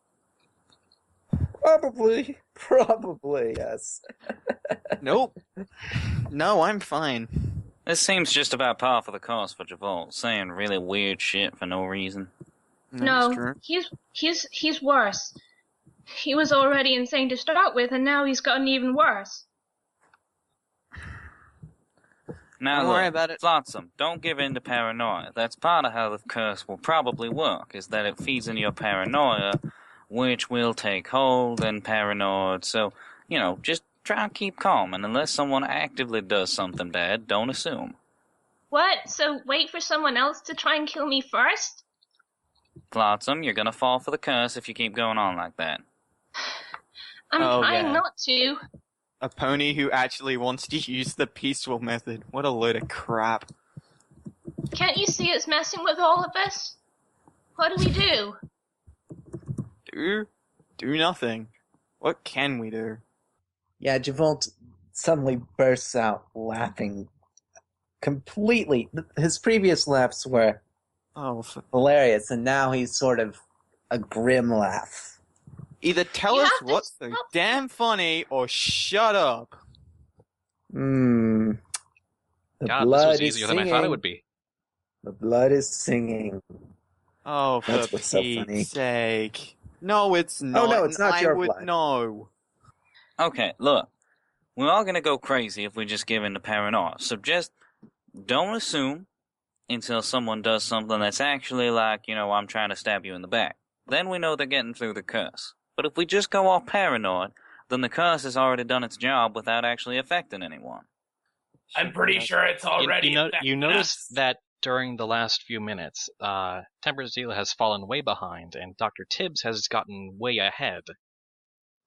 Probably, yes. nope. No, I'm fine. This seems just about par for the course for Javolt, saying really weird shit for no reason. That's No, true. he's worse. He was already insane to start with, and now he's gotten even worse. Now Don't worry look, about it. Flotsam, don't give in to paranoia. That's part of how the curse will probably work, is that it feeds into your paranoia, which will take hold and paranoid. So, just try and keep calm, and unless someone actively does something bad, don't assume. What? So wait for someone else to try and kill me first? Flotsam, you're gonna fall for the curse if you keep going on like that. I'm Oh, trying yeah. not to. A pony who actually wants to use the peaceful method. What a load of crap. Can't you see it's messing with all of us? What do we do? Do nothing. What can we do? Yeah, Javolt suddenly bursts out laughing completely. His previous laughs were hilarious, and now he's sort of a grim laugh. Either tell us what's so damn funny, or shut up. The God, blood this was is easier singing. than I thought it would be. The blood is singing. Oh, for That's what's so Pete's funny. sake. No, it's not. Oh, no, it's not I your would blood. know. Okay, look. We're all gonna go crazy if we just give in to paranoia. So just don't assume until someone does something that's actually like, I'm trying to stab you in the back. Then we know they're getting through the curse. But if we just go all paranoid, then the curse has already done its job without actually affecting anyone. I'm pretty sure it's already You noticed that during the last few minutes, Tempered Steel has fallen way behind, and Dr. Tibbs has gotten way ahead.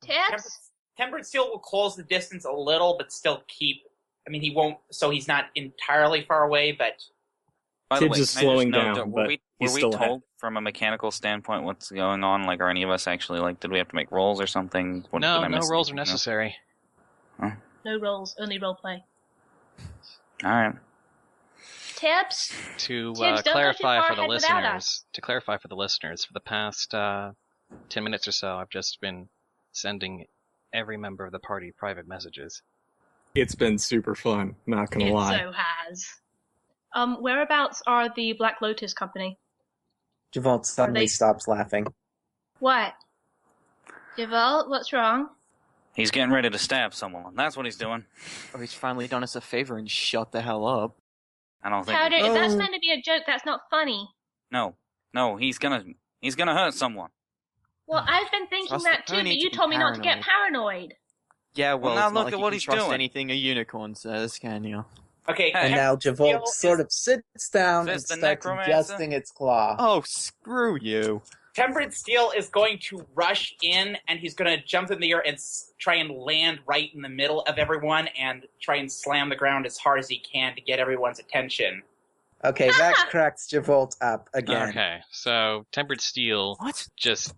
Tibbs? Tempered Steel will close the distance a little, but still keep... I mean, he won't... So he's not entirely far away, but... By the Tibbs way, is can I just slowing note, down, were but we he's still told ahead. from a mechanical standpoint what's going on? Like, are any of us actually, did we have to make rolls or something? No rolls are necessary. No rolls, only roleplay. Alright. Tibbs? To Tibbs, don't go too clarify far for the ahead without us. listeners, for the past 10 minutes or so, I've just been sending every member of the party private messages. It's been super fun, not gonna lie. It so has. Whereabouts are the Black Lotus Company? Javolt suddenly stops laughing. What? Javolt, what's wrong? He's getting ready to stab someone. That's what he's doing. Oh, he's finally done us a favor and shut the hell up. I don't think... Powder, if that's meant to be a joke, that's not funny. No, he's gonna hurt someone. Well, I've been thinking Trust that the too, pony but to you be told me not to get paranoid. paranoid. Yeah, well, now it's not look like at you what can he's trust doing. anything a unicorn says, can you? Okay, And now Javolt sort of sits down and Fist the starts necromancer? adjusting its claw. Oh, screw you. Tempered Steel is going to rush in, and he's going to jump in the air and try and land right in the middle of everyone and try and slam the ground as hard as he can to get everyone's attention. Okay, that cracks Javolt up again. Okay, so Tempered Steel just,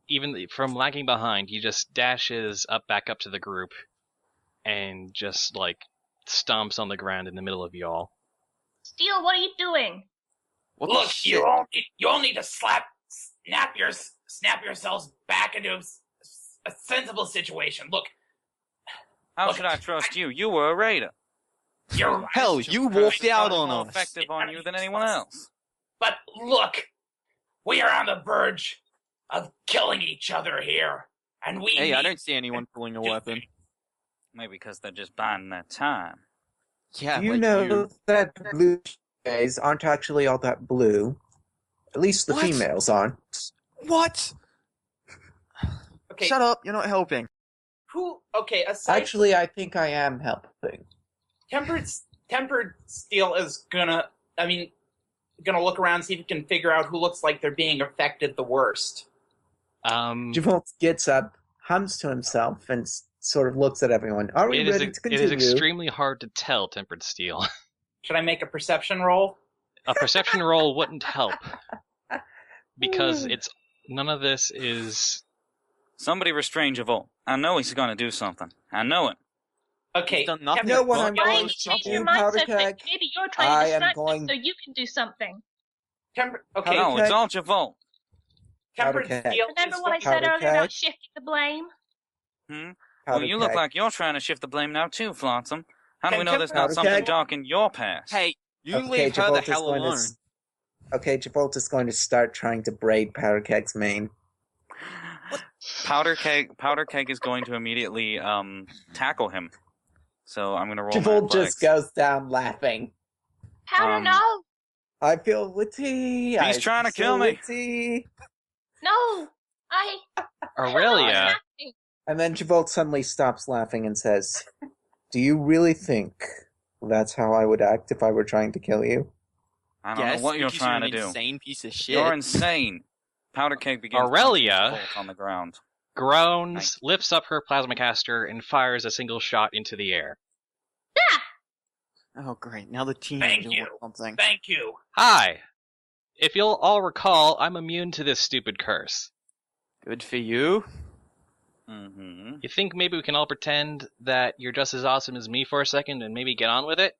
even from lagging behind, he just dashes back up to the group and just, stomps on the ground in the middle of y'all. Steel, what are you doing? Look, you all need to snap yourselves back into a sensible situation. Look. How should I trust you? You were a raider. Hell, you walked out on more us. effective on you than anyone else. But look, we are on the verge of killing each other here, and we. Hey, I don't see anyone pulling a weapon. Maybe because they're just biding their time. Yeah, You know that blue jays aren't actually all that blue. At least the females aren't. What? Okay. Shut up, you're not helping. Aside... Actually, I think I am helping. Tempered Steel is gonna look around and see if he can figure out who looks like they're being affected the worst. Javolt gets up, hums to himself, and sort of looks at everyone. Are we ready to continue? It is extremely hard to tell, Tempered Steel. Should I make a perception roll? A perception roll wouldn't help. Because none of this is... Somebody restrain Javolt. I know he's gonna do something. I know it. Okay. You know what I'm going to Change do, your mindset, Powderkeg? maybe you're trying to I am distract going... us so you can do something. Okay. No, it's all Javolt. Tempered Steel. Remember what I said earlier about shifting the blame? Well, you look like you're trying to shift the blame now too, Flotsam. How do we know there's not something dark in your past? Hey, you leave her the hell alone. Okay, Javolt is going to start trying to braid Powderkeg's mane. Powderkeg is going to immediately tackle him. So I'm going to roll Javolt just goes down laughing. Powder, no! I feel witty. He's trying to kill me. Witty. No! Aurelia! And then Javolt suddenly stops laughing and says, "Do you really think that's how I would act if I were trying to kill you?" I don't know what you're trying to do. Insane piece of shit. You're insane. Powderkeg begins Aurelia on the ground. groans, lifts up her plasma caster, and fires a single shot into the air. Oh, great. Now the teenager you. wants something. Thank you. Hi! If you'll all recall, I'm immune to this stupid curse. Good for you. Mm-hmm. You think maybe we can all pretend that you're just as awesome as me for a second and maybe get on with it?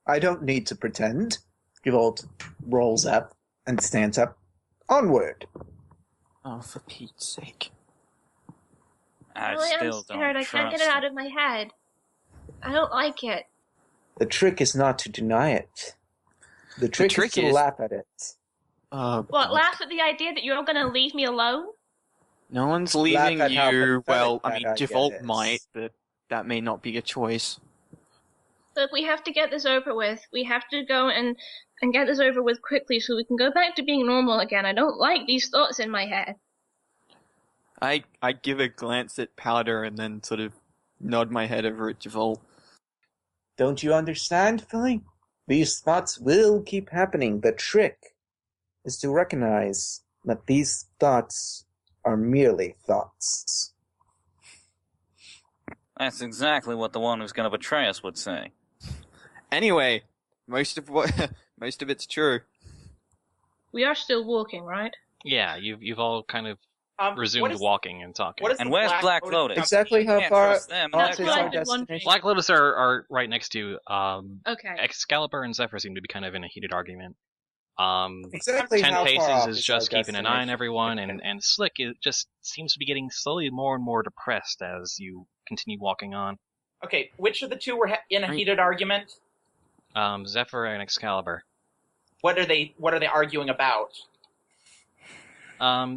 I don't need to pretend. Revolt rolls up and stands up. Onward. Oh, for Pete's sake. I Really, I'm still scared. don't I can't get trust it out of my head. I don't like it. The trick is not to deny it. The trick is to laugh at it. What, laugh at the idea that you're going to leave me alone? No one's leaving Laugh at how you. Well, I pathetic mean, that idea Default is. might, but that may not be a choice. Look, we have to get this over with. We have to go and get this over with quickly so we can go back to being normal again. I don't like these thoughts in my head. I give a glance at Powder and then sort of nod my head over at Default. Don't you understand, Philly? These thoughts will keep happening. The trick is to recognize that these thoughts are merely thoughts. That's exactly what the one who's going to betray us would say. Anyway, most of it's true. We are still walking, right? Yeah, you've all kind of What resumed is- walking and talking. What is And the where's Black Lotus? Exactly how Can't far trust them. That's off is what our I've been wondering. destination? Black Lotus are right next to you. Okay. Excalibur and Zephyr seem to be kind of in a heated argument. Exactly 10 how far Paces off is is just our keeping an eye on destination? everyone, and Slick just seems to be getting slowly more and more depressed as you continue walking on. Okay, which of the two were in a heated argument? Zephyr and Excalibur. What are they arguing about?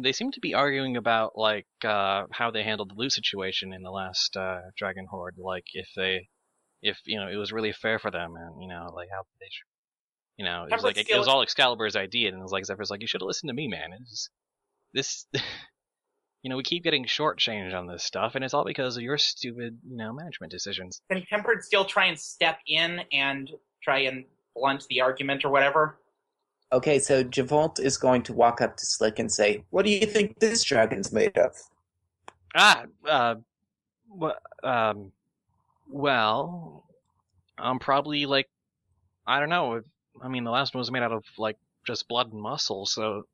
They seem to be arguing about how they handled the loot situation in the last Dragon Horde. Like if it was really fair for them, and like how they should. It was like it was all Excalibur's idea, and it was like Zephyr's like, you should have listened to me, man. This, we keep getting shortchanged on this stuff, and it's all because of your stupid, management decisions. Can Tempered Steel try and step in and try and blunt the argument or whatever? Okay, so Javolt is going to walk up to Slick and say, "What do you think this dragon's made of?" Well, probably I don't know. I mean, the last one was made out of just blood and muscle, so.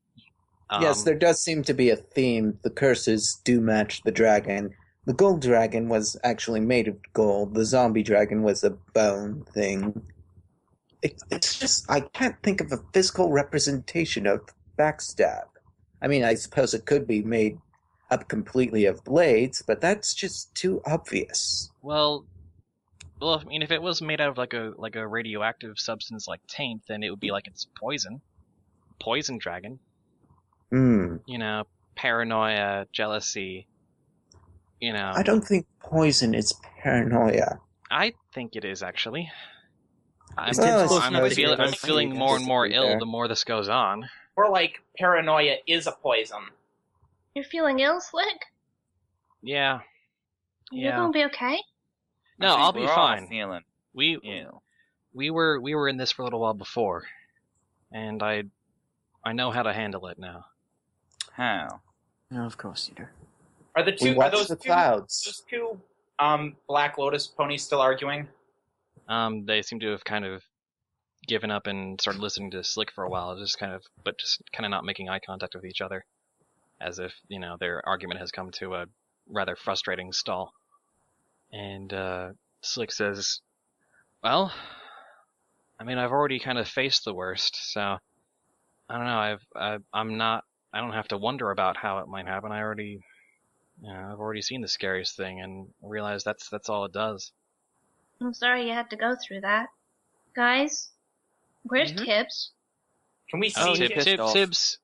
Yes, there does seem to be a theme. The curses do match the dragon. The gold dragon was actually made of gold. The zombie dragon was a bone thing. It's just, I can't think of a physical representation of Backstab. I mean, I suppose it could be made up completely of blades, but that's just too obvious. Well, I mean, if it was made out of like a radioactive substance like taint, then it would be like it's poison dragon. Paranoia, jealousy. I don't think poison is paranoia. I think it is actually. I'm feeling more and more ill the more this goes on. Or like paranoia is a poison. You're feeling ill, Slick? Yeah. You're gonna be okay? No, I'll be fine. Feeling We were in this for a little while before, and I know how to handle it now. How? No, of course you do. Are the two? We watch are those the two, clouds. Those two Black Lotus ponies still arguing? They seem to have kind of given up and started listening to Slick for a while, just kind of not making eye contact with each other, as if their argument has come to a rather frustrating stall. And Slick says, "Well, I mean, I've already kind of faced the worst, so I don't know. I don't have to wonder about how it might happen. I've already seen the scariest thing and realized that's all it does." I'm sorry you had to go through that. Guys, where's Tibbs? Can we see Tibbs?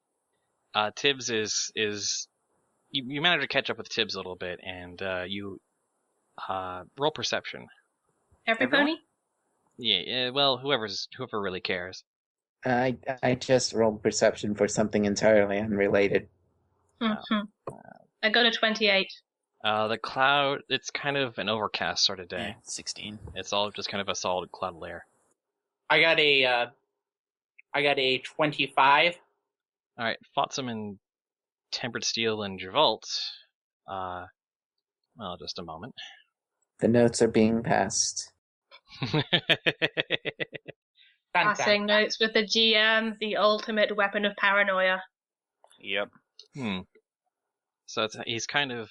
Tibbs is you managed to catch up with Tibbs a little bit, and you roll perception. Every pony? Yeah. Well, whoever really cares. I just rolled perception for something entirely unrelated. Mm-hmm. I got a 28. The cloud, it's kind of an overcast sort of day. Yeah, 16. It's all just kind of a solid cloud layer. I got a 25. Alright, Flotsam and Tempered Steel and Javolt, Well, just a moment. The notes are being passed. Passing notes with the GM, the ultimate weapon of paranoia. Yep. So he's kind of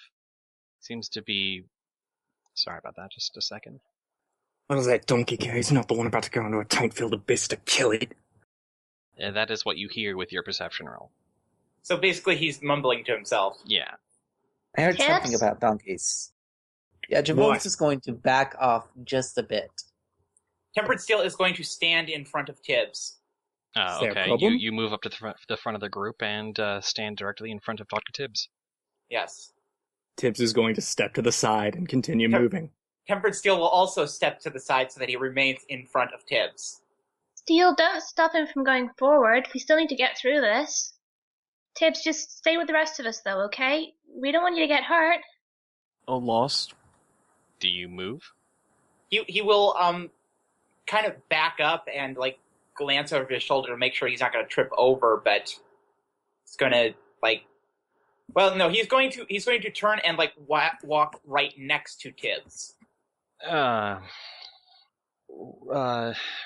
seems to be. Sorry about that. Just a second. What does that donkey care? He's not the one about to go into a taint-filled abyss to kill it. That is what you hear with your perception roll. So basically, he's mumbling to himself. Yeah. I heard Tips? something about donkeys. Yeah, Javon is going to back off just a bit. Tempered Steel is going to stand in front of Tibbs. Is there a Okay. problem? You move up to the front of the group and stand directly in front of Dr. Tibbs. Yes. Tibbs is going to step to the side and continue moving. Tempered Steel will also step to the side so that he remains in front of Tibbs. Steel, don't stop him from going forward. We still need to get through this. Tibbs, just stay with the rest of us, though, okay? We don't want you to get hurt. Or lost. Do you move? He will kind of back up and like glance over his shoulder to make sure he's not going to trip over, but it's going to like. Well, no, he's going to turn and like walk right next to Tibbs.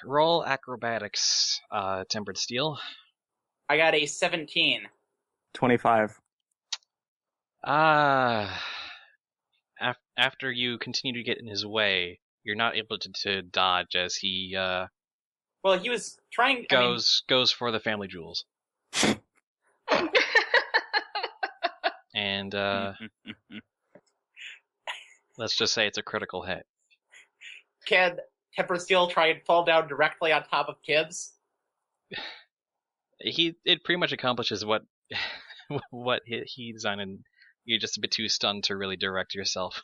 Roll acrobatics, Tempered Steel. I got a 17. 25. After you continue to get in his way, you're not able to dodge as he Well, he was trying. goes for the family jewels. And let's just say it's a critical hit. Can Tempered Steel try and fall down directly on top of Tibbs? It pretty much accomplishes what he designed, and you're just a bit too stunned to really direct yourself.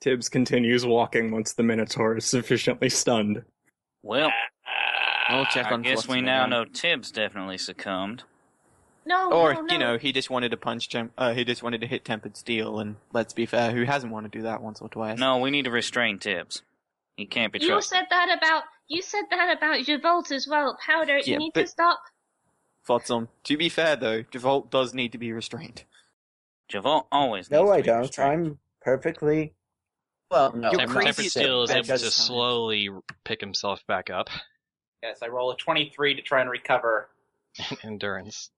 Tibbs continues walking once the Minotaur is sufficiently stunned. Well, I'll check I on guess we Flotsam now again. know Tibbs definitely succumbed. No, Or, no, no. you know, he just wanted to he just wanted to hit Tempered Steel, and let's be fair, who hasn't wanted to do that once or twice? No, we need to restrain Tibbs. He can't be You trusted. said that about Javolt as well. Powder, you Yeah, need but- to stop. Flotsam. To be fair, though, Javolt does need to be restrained. Javon always No, needs to I be don't. restrained. I'm perfectly... Well, no, You're I'm Tempered not crazy sick. Steel is I able to just- slowly pick himself back up. Yes, I roll a 23 to try and recover. Endurance.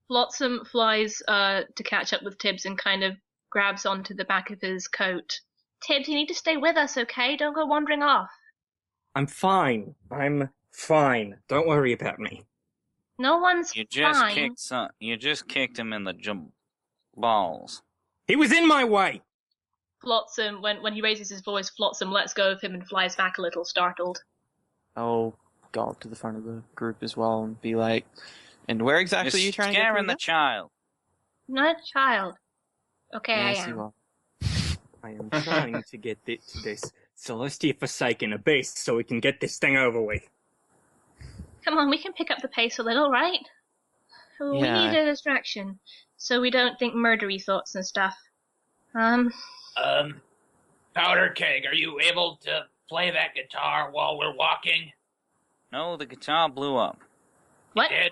Flotsam flies to catch up with Tibbs and kind of grabs onto the back of his coat. Tibbs, you need to stay with us, okay? Don't go wandering off. I'm fine. I'm fine. Don't worry about me. No one's You just fine. kicked him in the balls. He was in my way! Flotsam, when he raises his voice, Flotsam lets go of him and flies back a little, startled. I'll go up to the front of the group as well and be like, and where exactly are you You're trying to get scaring through the child. Not a child. Okay, that? I Yes, am. you are. I am trying to get to this Celestia Forsaken Abyss so we can get this thing over with. Come on, we can pick up the pace a little, right? We Yeah. need a distraction, so we don't think murdery thoughts and stuff. Powder Keg, are you able to play that guitar while we're walking? No, the guitar blew up. What? Did?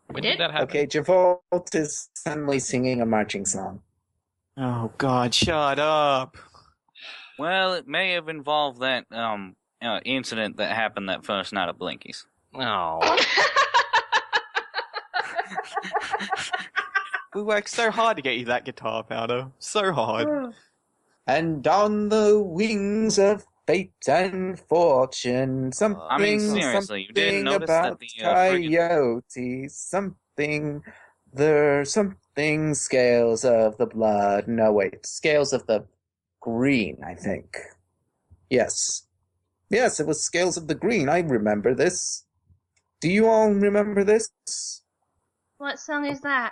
When Did? did that happen? Okay, Javolt is suddenly singing a marching song. Oh God, shut up! Well, it may have involved that incident that happened that first night at Blinky's. Oh. We worked so hard to get you that guitar, Powder. So hard. And on the wings of fate and fortune, something, I mean, seriously, you didn't something notice that about the friggin- coyotes, something scales of the blood. No, wait, scales of the green, I think. Yes. Yes, it was scales of the green. I remember this. Do you all remember this? What song is that?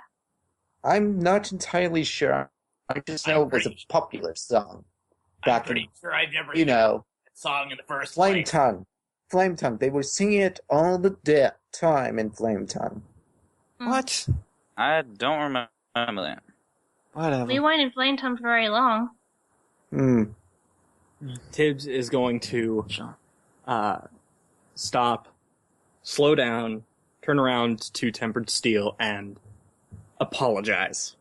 I'm not entirely sure. I just know it was a popular song. I'm Back pretty in, sure I've never you heard know, that song in the first Flame place. Tongue. Flame Tongue. They were singing it all the time in Flame Tongue. What? I don't remember that. Whatever. We weren't in Flame Tongue for very long. Tibbs is going to Sure. stop, slow down, turn around to Tempered Steel, and apologize.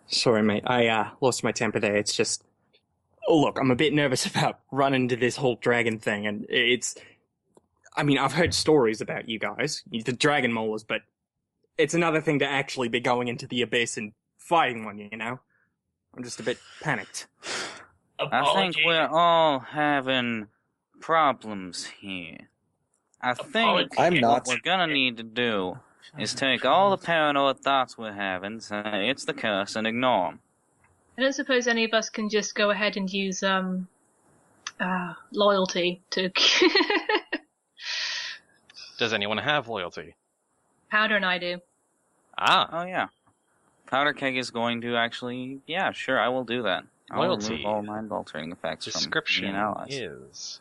Sorry, mate. I lost my temper there. It's just... Oh, look, I'm a bit nervous about running into this whole dragon thing, and it's... I mean, I've heard stories about you guys, the dragon maulers, but it's another thing to actually be going into the abyss and fighting one, you know? I'm just a bit panicked. I think we're all having problems here. I think I'm not. what we're gonna need to do is take all the paranoid thoughts we're having, say it's the curse, and ignore them. I don't suppose any of us can just go ahead and use loyalty to. Does anyone have loyalty? Powder and I do. Ah, Oh yeah. Powder Keg is going to actually... Yeah, sure, I will do that. I'll Loyalty. remove all mind-altering effects description from allies. is...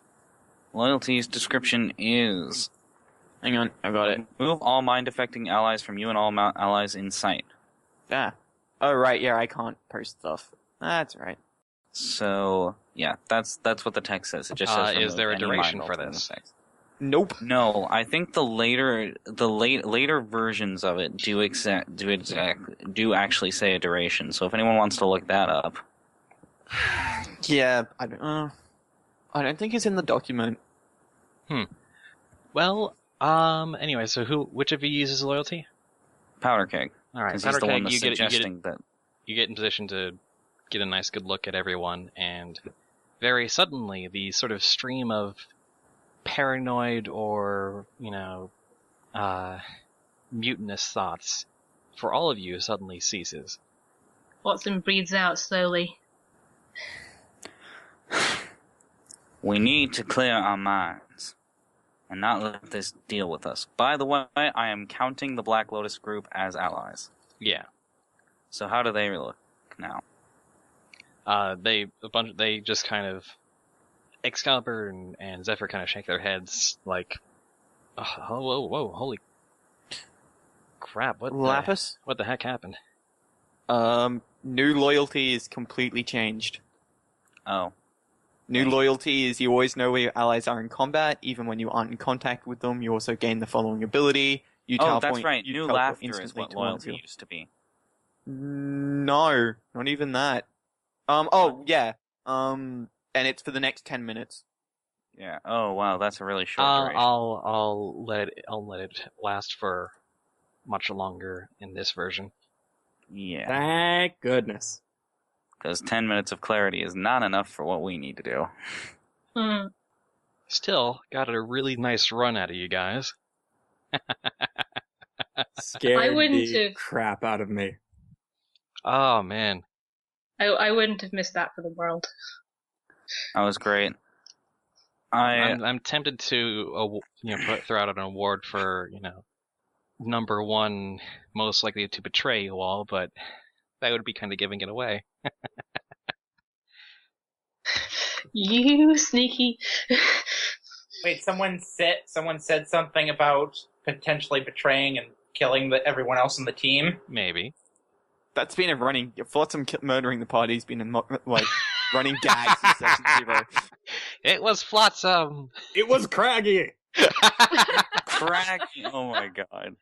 Loyalty's description is... Hang on, I got it. Remove all mind-affecting allies from you and all allies in sight. Ah. Oh, right, yeah, I can't post stuff. That's right. So, yeah, that's what the text says. It just says is there a any duration for mind-altering this? effects. Nope. No, I think the later versions of it do actually say a duration. So if anyone wants to look that up, Yeah, I don't think it's in the document. Well, anyway, so which of you uses loyalty? Powder Keg, Alright, because he's the one that's you suggesting that. You get in position to get a nice good look at everyone, and very suddenly the sort of stream of paranoid or, mutinous thoughts for all of you suddenly ceases. Watson breathes out slowly. We need to clear our minds and not let this deal with us. By the way, I am counting the Black Lotus group as allies. Yeah. So how do they look now? They just kind of Excalibur and Zephyr kind of shake their heads like, oh, whoa, holy crap! What the heck happened? New loyalty is completely changed. Oh. New loyalty is you always know where your allies are in combat, even when you aren't in contact with them. You also gain the following ability. That's right. New laughter is what loyalty used to be. No, not even that. And it's for the next 10 minutes. Yeah. Oh wow, that's a really short duration. I'll let it last for much longer in this version. Yeah. Thank goodness. Because 10 minutes of clarity is not enough for what we need to do. Still, got a really nice run out of you guys. Scared wouldn't the have- crap out of me. Oh man. I wouldn't have missed that for the world. That was great. I'm tempted to throw out an award for number one most likely to betray you all, but that would be kind of giving it away. You sneaky. Wait, someone said something about potentially betraying and killing everyone else on the team? Maybe. That's been a running... Flotsam murdering the party's been a, running gag since Session 0. It was Flotsam! It was Craggy! Craggy! Oh my god.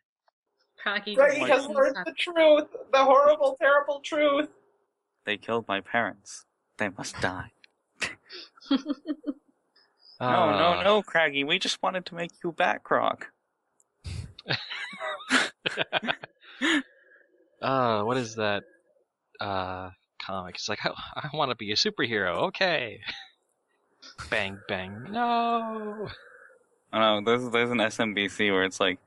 Craggy has learned the truth! The horrible, terrible truth! They killed my parents. They must die. Uh, No, Craggy. We just wanted to make you back, Croc. What is that comic? It's like, oh, I want to be a superhero. Okay. Bang, bang. No. Oh no, there's an SMBC where it's like,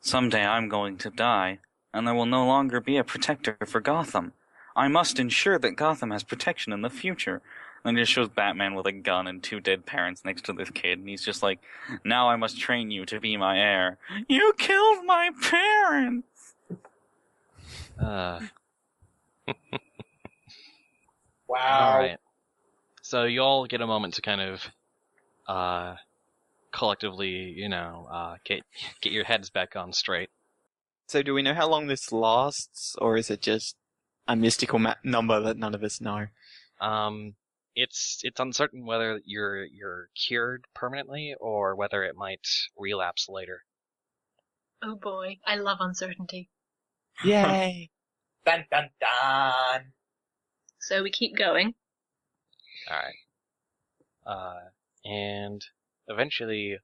someday I'm going to die, and there will no longer be a protector for Gotham. I must ensure that Gotham has protection in the future. And it just shows Batman with a gun and two dead parents next to this kid, and he's just like, now I must train you to be my heir. You killed my parents! Wow. Alright. So you all get a moment to kind of collectively, get your heads back on straight. So do we know how long this lasts, or is it just a mystical number that none of us know? It's uncertain whether you're cured permanently or whether it might relapse later. Oh boy, I love uncertainty. Yay! Dun dun dun. So we keep going. Alright. And eventually,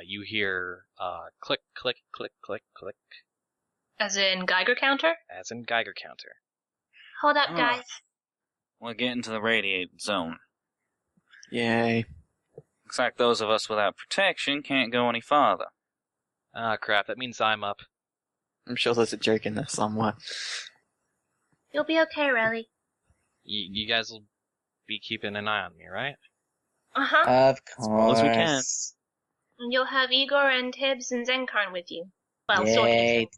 you hear, click, click, click, click, click, As in Geiger counter? as in Geiger counter. Hold up, guys. We're getting to the radiated zone. Yay. Looks like those of us without protection can't go any farther. Ah, crap, that means I'm up. I'm sure there's a joke in there somewhere. You'll be okay, Relly. You guys will be keeping an eye on me, right? Uh-huh. Of well as we can. course. And you'll have Igor and Tibbs and Zenkarn with you. Well, sort of. Yay.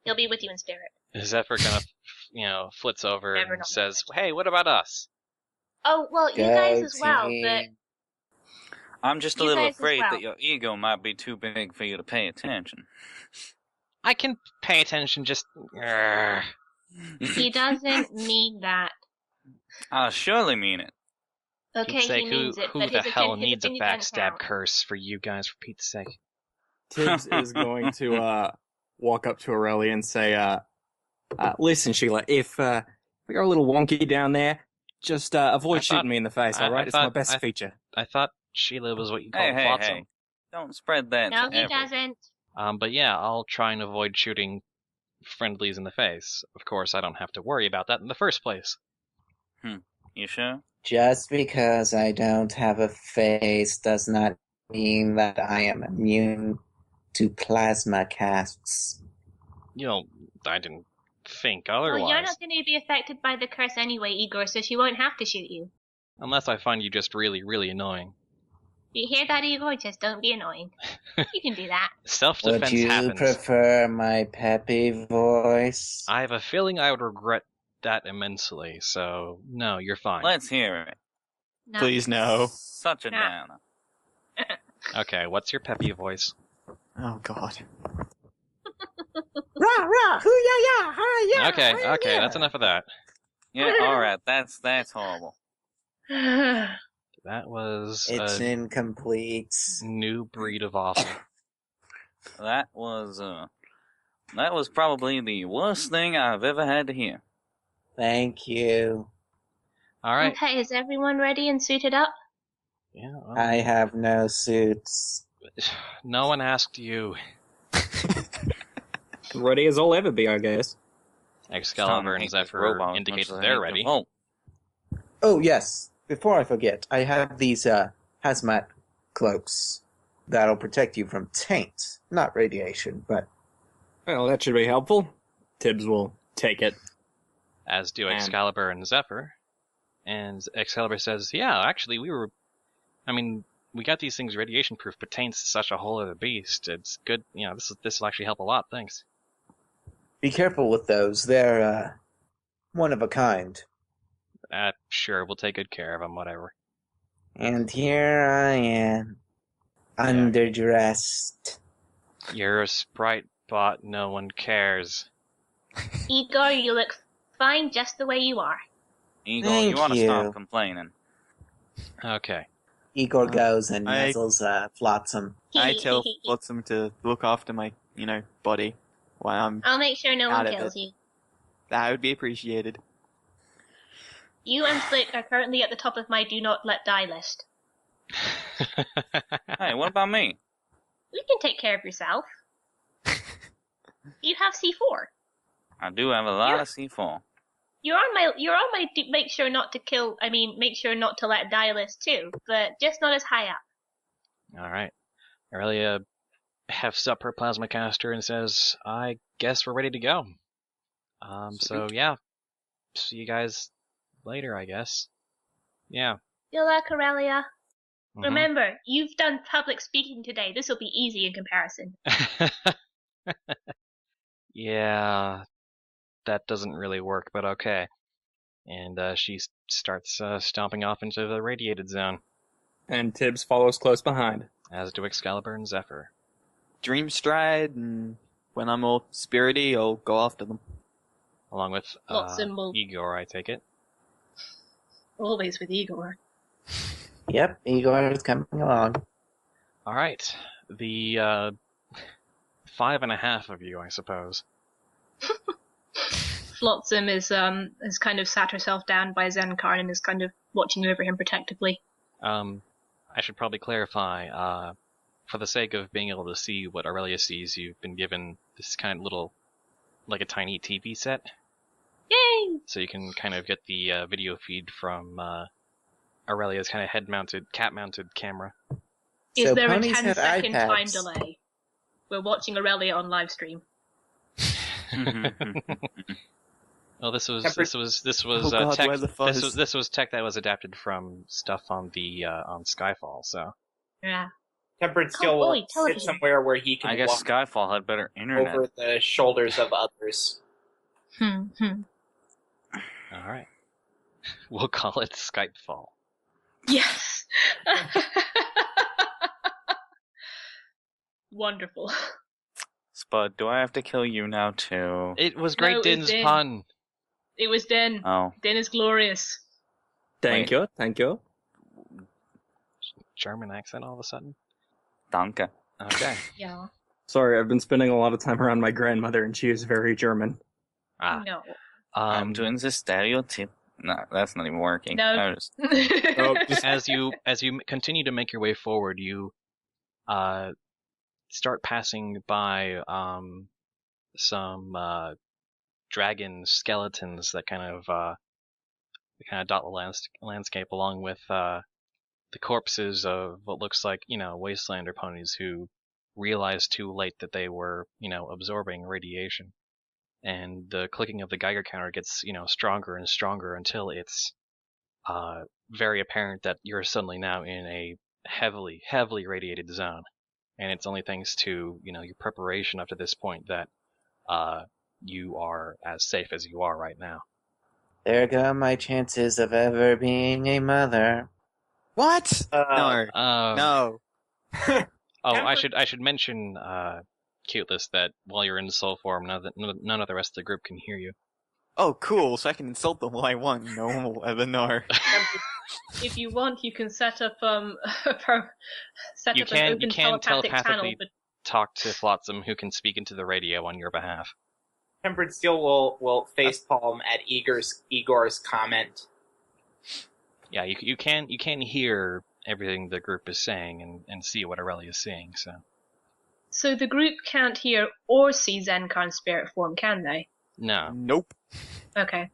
He'll be with you in spirit. Zephyr kind of, flits over Never and know. says, hey, what about us? Oh, well, you guys as well, team. but I'm just a You little guys as afraid well. that your ego might be too big for you to pay attention. I can pay attention, just... Grr. he doesn't mean that. I'll surely mean it. Okay, Pete's sake, he means it, who but the his hell his needs a opinion doesn't backstab count. curse for you guys, for Pete's sake? Tibbs is going to walk up to Aurelia and say, listen, Sheila, if you're a little wonky down there, just avoid shooting me in the face, alright? It's my best feature. I thought Sheila was what you call Hey, hey, flotsam. hey. Don't spread that No, to he everyone. doesn't. But yeah, I'll try and avoid shooting friendlies in the face. Of course, I don't have to worry about that in the first place. You sure? Just because I don't have a face does not mean that I am immune to plasma casts. I didn't think Well, otherwise. you're not going to be affected by the curse anyway, Igor, so she won't have to shoot you. Unless I find you just really, really annoying. You hear that, Igor? Just don't be annoying. You can do that. Self-defense Would you happens. prefer my peppy voice? I have a feeling I would regret that immensely, so no, you're fine. Let's hear it. No. Please no. Such a Nah. downer. Okay, what's your peppy voice? Oh god. Rah, rah, hoo, ya, ya, ha, ya, Okay, ha, okay, ya. that's enough of that. Yeah, alright, that's horrible. That was It's a incomplete. new breed of awful. That was probably the worst thing I've ever had to hear. Thank you. Alright. Okay, is everyone ready and suited up? Yeah, well, I have no suits. no one asked you. Ready as I'll ever be, I guess. Excalibur and Zephyr indicate that they're ready. Oh, Oh, yes. Before I forget, I have these hazmat cloaks that'll protect you from taint. Not radiation, but Well, that should be helpful. Tibbs will take it. As do And- Excalibur and Zephyr. And Excalibur says, yeah, actually, we got these things radiation proof, but taint's such a whole other beast. It's good, this will actually help a lot, thanks. be careful with those. They're one of a kind. Sure, we'll take good care of them, whatever. And here I am, underdressed. You're a sprite bot, no one cares. Igor, you look fine just the way you are. Igor, Thank you ought to you. stop complaining. Okay. Igor goes and I- nuzzles Flotsam. I tell Flotsam to look after my, body while I'm... I'll make sure no Out one of kills it. you. That would be appreciated. You and Slick are currently at the top of my do not let die list. Hey, what about me? You can take care of yourself. You have C4. I do have a lot of C4. You're on my make sure not to let die list too, but just not as high up. Alright. Aurelia hefts up her plasma caster and says, I guess we're ready to go. So yeah. See you guys later, I guess. Yeah. Good luck, Aurelia. Mhm. Remember, you've done public speaking today. This will be easy in comparison. Yeah, that doesn't really work, but okay. And she starts stomping off into the radiated zone, And Tibbs follows close behind. as do Excalibur and Zephyr. Dream stride, and when I'm all spirity, I'll go after them. Along with Flotsam will- Igor, I take it. Always with Igor. Yep, Igor is coming along. Alright, the 5.5 of you, I suppose. Flotsam is has kind of sat herself down by Zenkar and is kind of watching over him protectively. I should probably clarify, for the sake of being able to see what Aurelia sees, you've been given this kind of little, like a tiny TV set. Yay! So you can kind of get the video feed from Aurelia's kind of head-mounted, cat-mounted camera. Is So there a ponies have 10-second time iPads. delay? We're watching Aurelia on live stream. Well, this was Oh God, tech. where's the fuzz? This was tech that was adapted from stuff on the on Skyfall. So Yeah. Tempered Steel will sit television. somewhere where he can I guess walk Skyfall had better internet. over the shoulders of others. all right, we'll call it Skypefall. Yes. Wonderful. Spud, do I have to kill you now too? It was No, Great it was Din's Din. pun. It was Din. Oh, Din is glorious. Thank you. German accent all of a sudden. danke. Okay. Yeah. Sorry, I've been spending a lot of time around my grandmother, and she is very German. No. I'm doing the stereotype. No, that's not even working. No. I was- Oh, just as you continue to make your way forward, you start passing by some dragon skeletons that kind of dot the landscape, along with the corpses of what looks like Wastelander ponies who realized too late that they were absorbing radiation, and the clicking of the Geiger counter gets stronger and stronger until it's very apparent that you're suddenly now in a heavily radiated zone, and it's only thanks to your preparation up to this point that you are as safe as you are right now. There go my chances of ever being a mother. What? No. No. Oh, I should mention, Cuteless, that while you're in soul form, none of the rest of the group can hear you. Oh, cool. So I can insult them while I want. No one will ever know. If you want, you can set up an You can open telepathic telepathically channel. talk to Flotsam, who can speak into the radio on your behalf. Tempered Steel will facepalm at Igor's comment. Yeah, you can hear everything the group is saying and see what Aurelia is seeing. So the group can't hear or see Zenkar in spirit form, can they? No. Nope. Okay.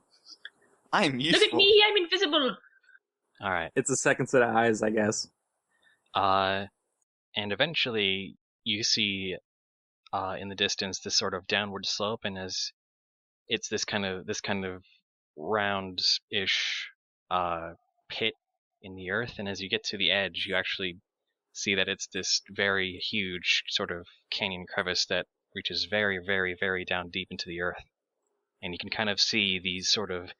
I'm useful. Look at me, I'm invisible. All right. it's a second set of eyes, I guess. And eventually you see in the distance this sort of downward slope, and as it's this kind of round-ish pit in the earth, and as you get to the edge, you actually see that it's this very huge sort of canyon crevice that reaches very, very, very down deep into the earth, and you can kind of see these sort of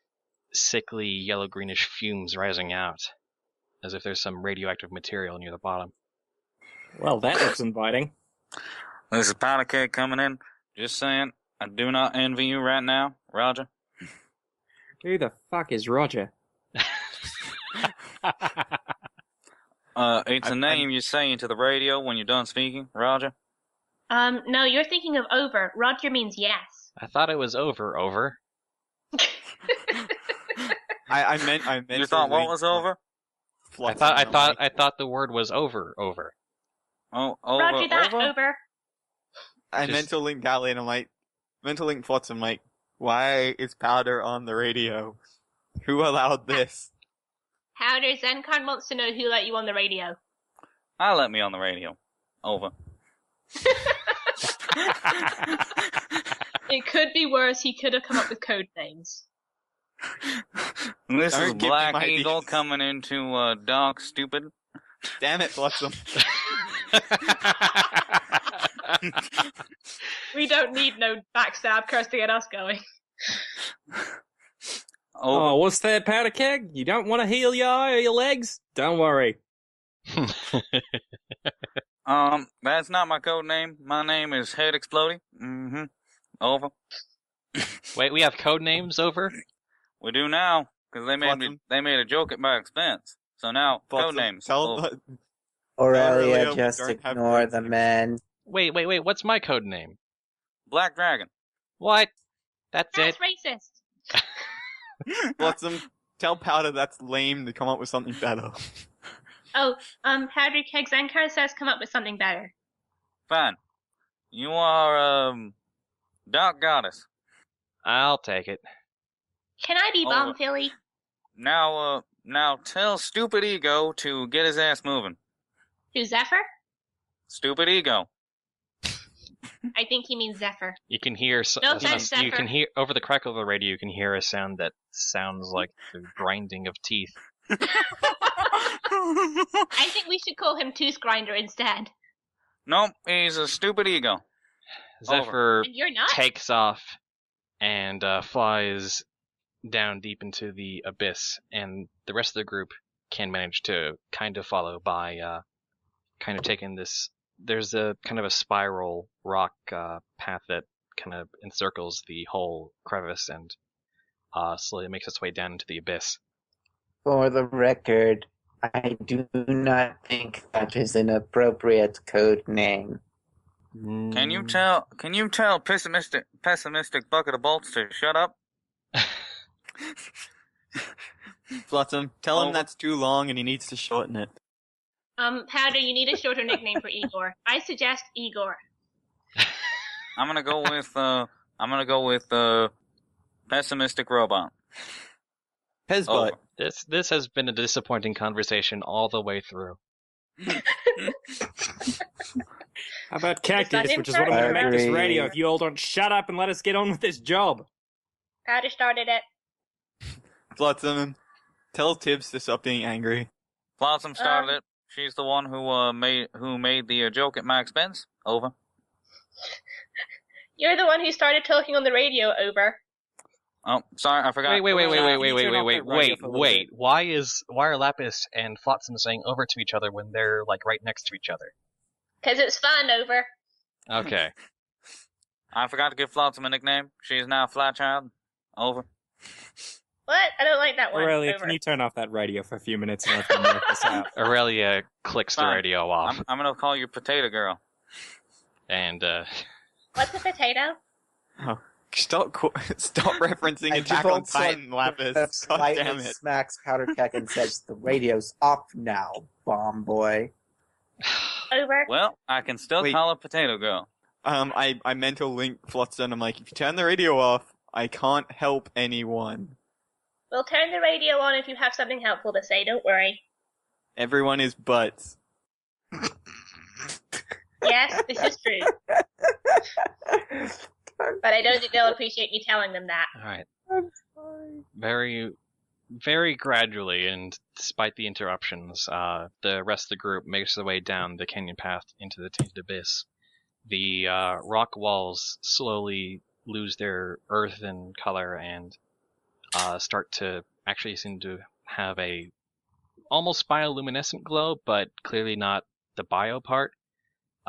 sickly yellow-greenish fumes rising out, as if there's some radioactive material near the bottom. Well, that looks inviting. This is Powder Keg coming in. Just saying, I do not envy you right now, Roger. Who the fuck is Roger? It's a name you say into the radio when you're done speaking, Roger. No, you're thinking of over. Roger means yes. I thought it was over. I meant. You thought what was over? I thought the word was over. Oh, over, Roger that, over? over. I meant to link Gally, and I'm like, meant to link Flotsam, like, why is Powder on the radio? Who allowed this? Powder, Zenkard wants to know who let you on the radio. Let me on the radio. Over. It could be worse. He could have come up with code names. This Don't is give me Black my Eagle ideas. coming into Dark Stupid. Damn it, Flotsam. We don't need no backstab curse to get us going. Oh, what's that, Powder Keg? You don't want to heal your eye or your legs? Don't worry. That's not my code name. My name is Head Exploding. Mm-hmm. Over. Wait, we have code names over? We do now, because they made a joke at my expense. So now, code names. Over. Aurelia, Aurelia, just don't have ignore code the names. men. Wait, what's my code name? Black Dragon. What? That's That's it? racist. Flotsam, tell Powder that's lame to come up with something better. Powder Keg Zenkar says come up with something better. Fine. You are, Dark Goddess. I'll take it. Can I be Oh. Bomb Philly? Now tell Stupid Ego to get his ass moving. To Zephyr? Stupid Ego. I think he means Zephyr. You can hear No offense, you can Zephyr. hear over the crackle of the radio. You can hear a sound that sounds like the grinding of teeth. I think we should call him Tooth Grinder instead. Nope, he's a Stupid Ego. Zephyr And you're not? takes off and flies down deep into the abyss, and the rest of the group can manage to kind of follow by kind of taking this. There's a kind of a spiral rock path that kind of encircles the whole crevice and slowly makes its way down into the abyss. For the record, I do not think that is an appropriate code name. Can you tell pessimistic bucket of bolts to shut up? Flotsam, tell him that's too long and he needs to shorten it. Powder, you need a shorter nickname for Igor. I suggest Igor. I'm gonna go with pessimistic robot. Pezbutt. This has been a disappointing conversation all the way through. How about Cactus, that which is what I'm going to make this agree. radio if you all don't shut up and let us get on with this job. Powder started it. Flotsam, tell Tibbs to stop being angry. Flotsam started it. She's the one who made the joke at my expense. Over. You're the one who started talking on the radio, over. Oh, sorry, I forgot. Wait. Why are Lapis and Flotsam saying over to each other when they're like right next to each other? Because it's fun, over. Okay. I forgot to give Flotsam a nickname. She is now Flychild. Over. What? I don't like that one. Aurelia, over. can you turn off that radio for a few minutes and let them work this out? Aurelia clicks the Fine. radio off, I'm gonna call you Potato Girl. and What's a potato? Oh, stop referencing I Attack on default Titan, Lapis. God slightly damn it. smacks Powder Keg and says, "The radio's off now, bomb boy." Over. Well, I can still Wait. call her Potato Girl. I mental link Flotsam. I'm like, if you turn the radio off, I can't help anyone. We'll turn the radio on if you have something helpful to say, don't worry. Everyone is butts. Yes, this is true. But I don't think they'll appreciate me telling them that. all right. I'm sorry. Very, very gradually, and despite the interruptions, the rest of the group makes their way down the canyon path into the Tainted Abyss. The rock walls slowly lose their earthen color and start to actually seem to have a almost bioluminescent glow, but clearly not the bio part.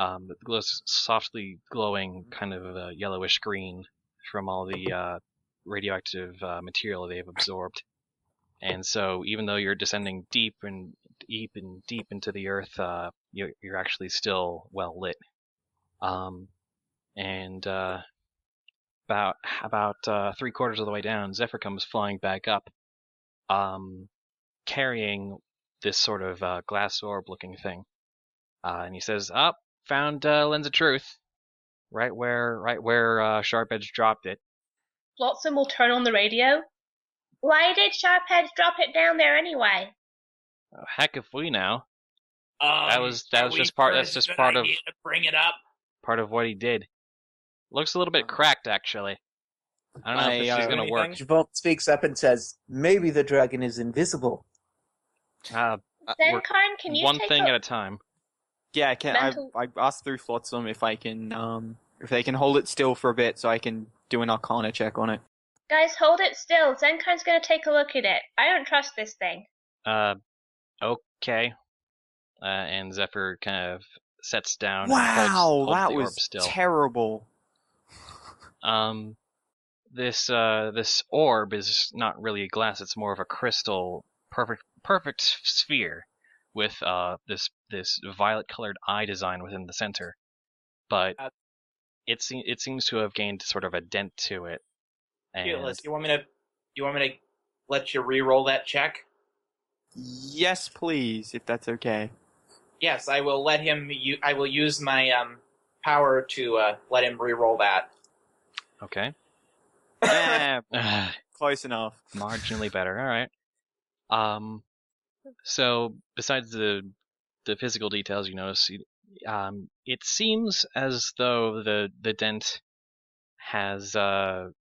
It glows softly glowing, kind of yellowish green from all the radioactive material they've absorbed. And so, even though you're descending deep into the earth, you're actually still well lit. About 3/4 of the way down, Zephyr comes flying back up, carrying this sort of glass orb-looking thing, and he says, "Up, found Lens of Truth, right where Sharpedge dropped it." Flotsam will turn on the radio. Why did Sharphead drop it down there anyway? Oh, heck if we know. That was just part. That's just part of to bring it up. what he did. Looks a little bit cracked, actually. I don't know if this is gonna work. Javolt speaks up and says, "Maybe the dragon is invisible." Zenkarn, can you One take thing a... at a time. Yeah, I can. Mental- I asked through Flotsam if I can, if they can hold it still for a bit, so I can do an Arcana check on it. Guys, hold it still. Zenkarn's gonna take a look at it. I don't trust this thing. Okay. And Zephyr kind of sets down. and Wow, holds that the orb was still. terrible. This orb is not really a glass. It's more of a crystal, perfect sphere with this violet-colored eye design within the center. But it seems to have gained sort of a dent to it. And Fearless, you want me to let you re-roll that check? Yes, please, if that's okay. Yes, I will let him. I will use my power to let him re-roll that. Okay. Close enough. Marginally better. All right. So besides the physical details, you notice, it seems as though the dent has kind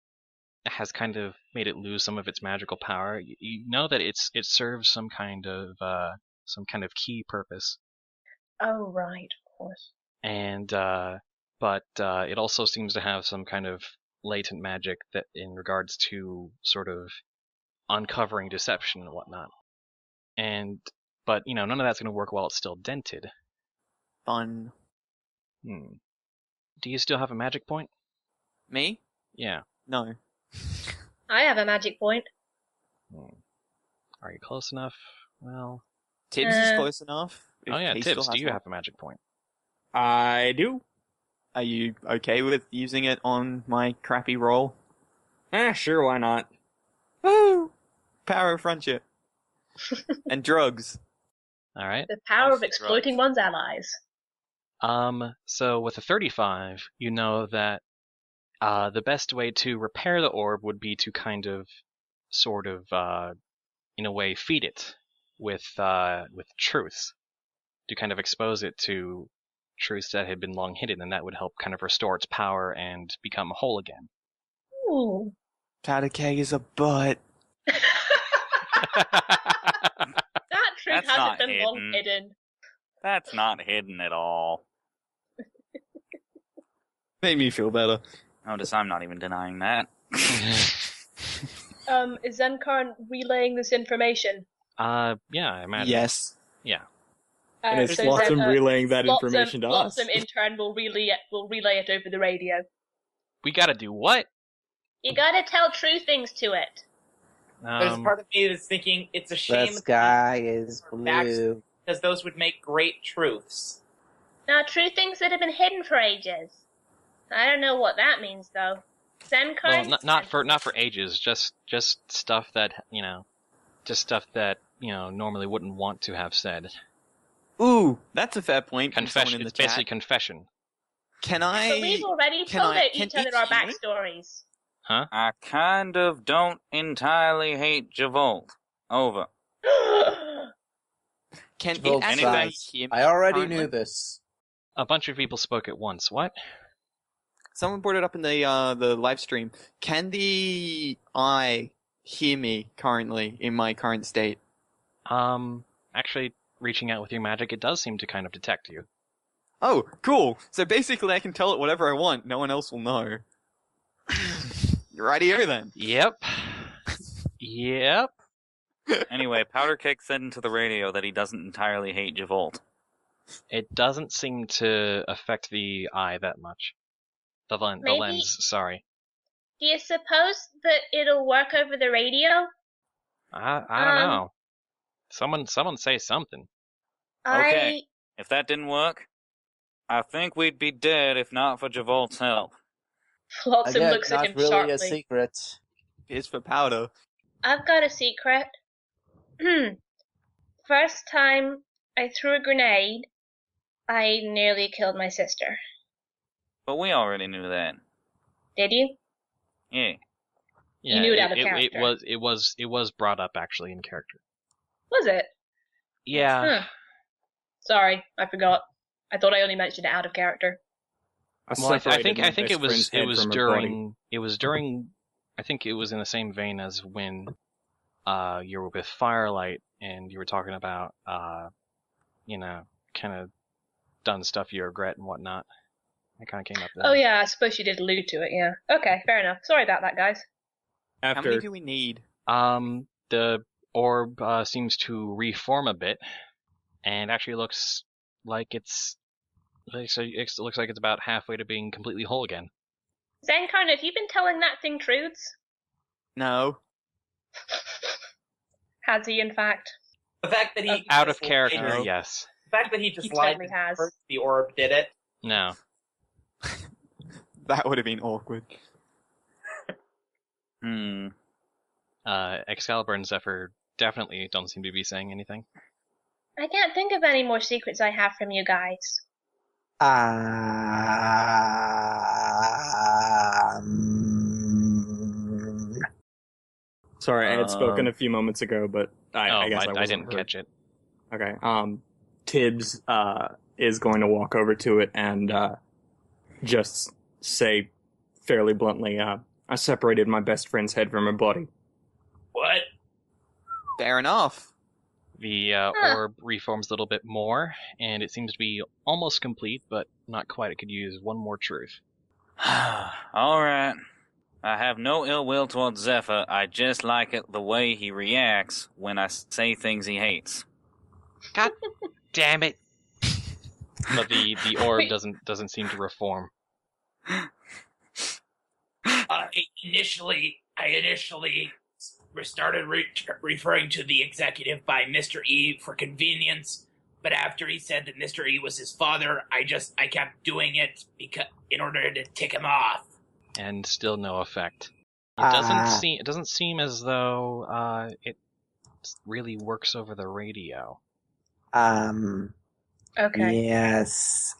of made it lose some of its magical power. You know that it serves some kind of key purpose, Oh, right, of course. and but it also seems to have some kind of latent magic that in regards to sort of uncovering deception and whatnot. But none of that's going to work while it's still dented. Fun. Do you still have a magic point? Me? Yeah. No. I have a magic point. Are you close enough? Well, Tibbs is close enough. Oh yeah, Tibbs, do you have a magic point? I do. Are you okay with using it on my crappy roll? Sure, why not? Woo! Power of friendship. And drugs. All right. The power of exploiting one's allies. So with a 35, you know that the best way to repair the orb would be to kind of, sort of, in a way, feed it with truths, to kind of expose it to truths that had been long hidden, and that would help kind of restore its power and become whole again. Ooh. Powder keg is a butt. That truth That's hasn't not been long hidden. hidden. That's not hidden at all. Made me feel better. Notice I'm not even denying that. Is Zenkarn relaying this information? Yeah, I imagine. Yes. Yeah. And it's so Flotsam then, relaying that information to us. Flotsam in turn will relay it over the radio. We gotta do what? You gotta tell true things to it. There's part of me that's thinking it's a shame The sky is blue. because those would make great truths. Now, true things that have been hidden for ages. I don't know what that means, though. Zenkarn? Well, not for ages. Just stuff that normally wouldn't want to have said. Ooh, that's a fair point. Confession. In the It's basically chat. confession. Can I? But we've already told each other our backstories. Huh? I kind of don't entirely hate Javolt. Over. Can Vote it actually size. hear me I already currently? knew this. A bunch of people spoke at once. What? Someone brought it up in the live stream. Can the eye hear me currently in my current state? Actually, reaching out with your magic, it does seem to kind of detect you. Oh, cool. So basically I can tell it whatever I want. No one else will know. Right here then. Yep. Yep. Anyway, Powder Cake said into the radio that he doesn't entirely hate Javolt. It doesn't seem to affect the eye that much. The lens, sorry. Do you suppose that it'll work over the radio? I don't know. Someone say something. Okay. If that didn't work, I think we'd be dead if not for Javolt's help. Flotsam Again, looks at not him really sharply. a secret. Here's for powder. I've got a secret. First time I threw a grenade, I nearly killed my sister. But we already knew that. Did you? Yeah. Yeah, You knew it out of character. It was brought up actually in character. Was it? Yeah. Huh. Sorry, I forgot. I thought I only mentioned it out of character. Well, I think my it best was friend's head from her body. during I think it was in the same vein as when you were with Firelight and you were talking about kind of done stuff you regret and whatnot. It kind of came up there. Oh yeah, I suppose she did allude to it, yeah. Okay, fair enough. Sorry about that, guys. How many After do we need? The orb seems to reform a bit, and actually looks like it looks like it's about halfway to being completely whole again. Zenkarn, have you been telling that thing truths? No. Has he, in fact? The fact that he Out of just character, lied- yes. The fact that he just He lied totally to has. confirm the orb did it. No. That would have been awkward. Excalibur and Zephyr definitely don't seem to be saying anything. I can't think of any more secrets I have from you guys. Sorry, I had spoken a few moments ago, but I guess I didn't catch it. Okay. Tibbs is going to walk over to it and just say fairly bluntly, I separated my best friend's head from her body. What? Fair enough. The orb reforms a little bit more, and it seems to be almost complete, but not quite. It could use one more truth. All right. I have no ill will towards Zephyr. I just like it the way he reacts when I say things he hates. God damn it! But the orb doesn't seem to reform. I initially started referring to the executive by Mr. E for convenience, but after he said that Mr. E was his father, I kept doing it in order to tick him off. And still no effect. It doesn't seem as though it really works over the radio. Okay. Yes.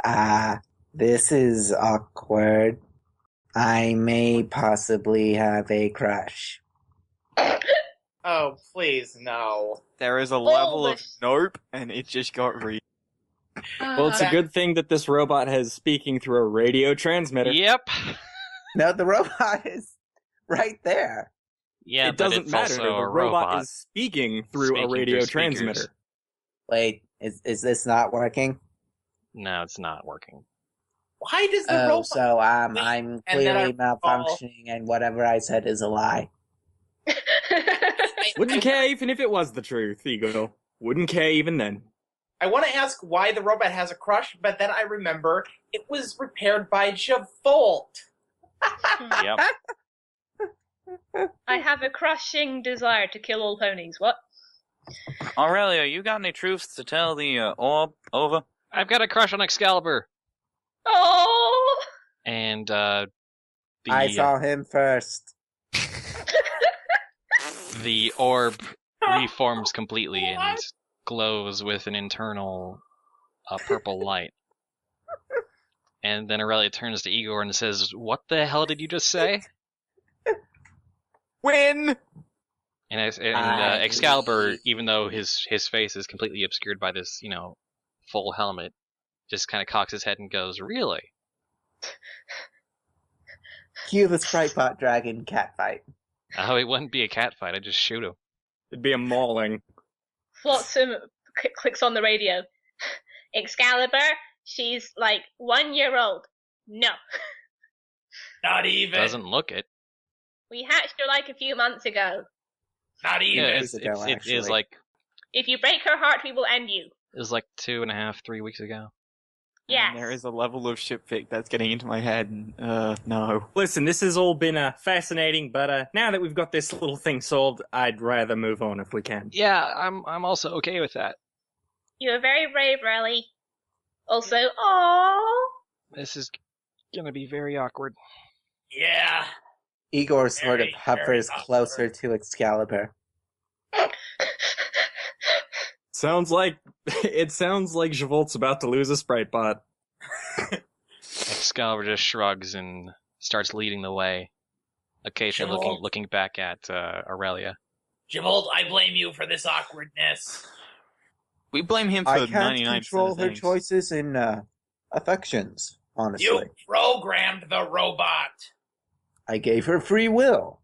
This is awkward. I may possibly have a crush. Oh, please, no. There is a level of nope, and it just got read. Well, it's a good thing that this robot has speaking through a radio transmitter. Yep. No, the robot is right there. Yeah, it but doesn't it's matter. also The a robot is speaking through a radio transmitter. Wait, is this not working? No, it's not working. Why does the robot... so I'm clearly malfunctioning, and whatever I said is a lie. Wouldn't care even if it was the truth, Eagle. Wouldn't care even then. I want to ask why the robot has a crush, but then I remember it was repaired by Javolt. Yep. I have a crushing desire to kill all ponies. What? Aurelia, you got any truths to tell the orb? Over? I've got a crush on Excalibur. Oh! And I saw him first. The orb reforms completely and glows with an internal purple light. And then Aurelia turns to Igor and says, "What the hell did you just say?" Win! And Excalibur, even though his face is completely obscured by this, full helmet, just kind of cocks his head and goes, "Really?" Cue the Sprite Pot Dragon cat fight. Oh, it wouldn't be a cat fight. I'd just shoot him. It'd be a mauling. Flotsam clicks on the radio. Excalibur, she's like 1 year old. No. Not even. Doesn't look it. We hatched her like a few months ago. Not even. Yeah, it is like... If you break her heart, we will end you. It was like 2.5, 3 weeks ago. Yes. And there is a level of shipfic that's getting into my head, and, no. Listen, this has all been fascinating, but now that we've got this little thing solved, I'd rather move on if we can. Yeah, I'm also okay with that. You're very brave, Riley. Also, aww. This is gonna be very awkward. Yeah. Igor sort of Very, hovers very closer to Excalibur. It sounds like Javolt's about to lose a Sprite Bot. Excalibur just shrugs and starts leading the way, occasionally looking back at Aurelia. Javolt, I blame you for this awkwardness. We blame him for I can't 99% control of her things. choices and affections, honestly. You programmed the robot. I gave her free will.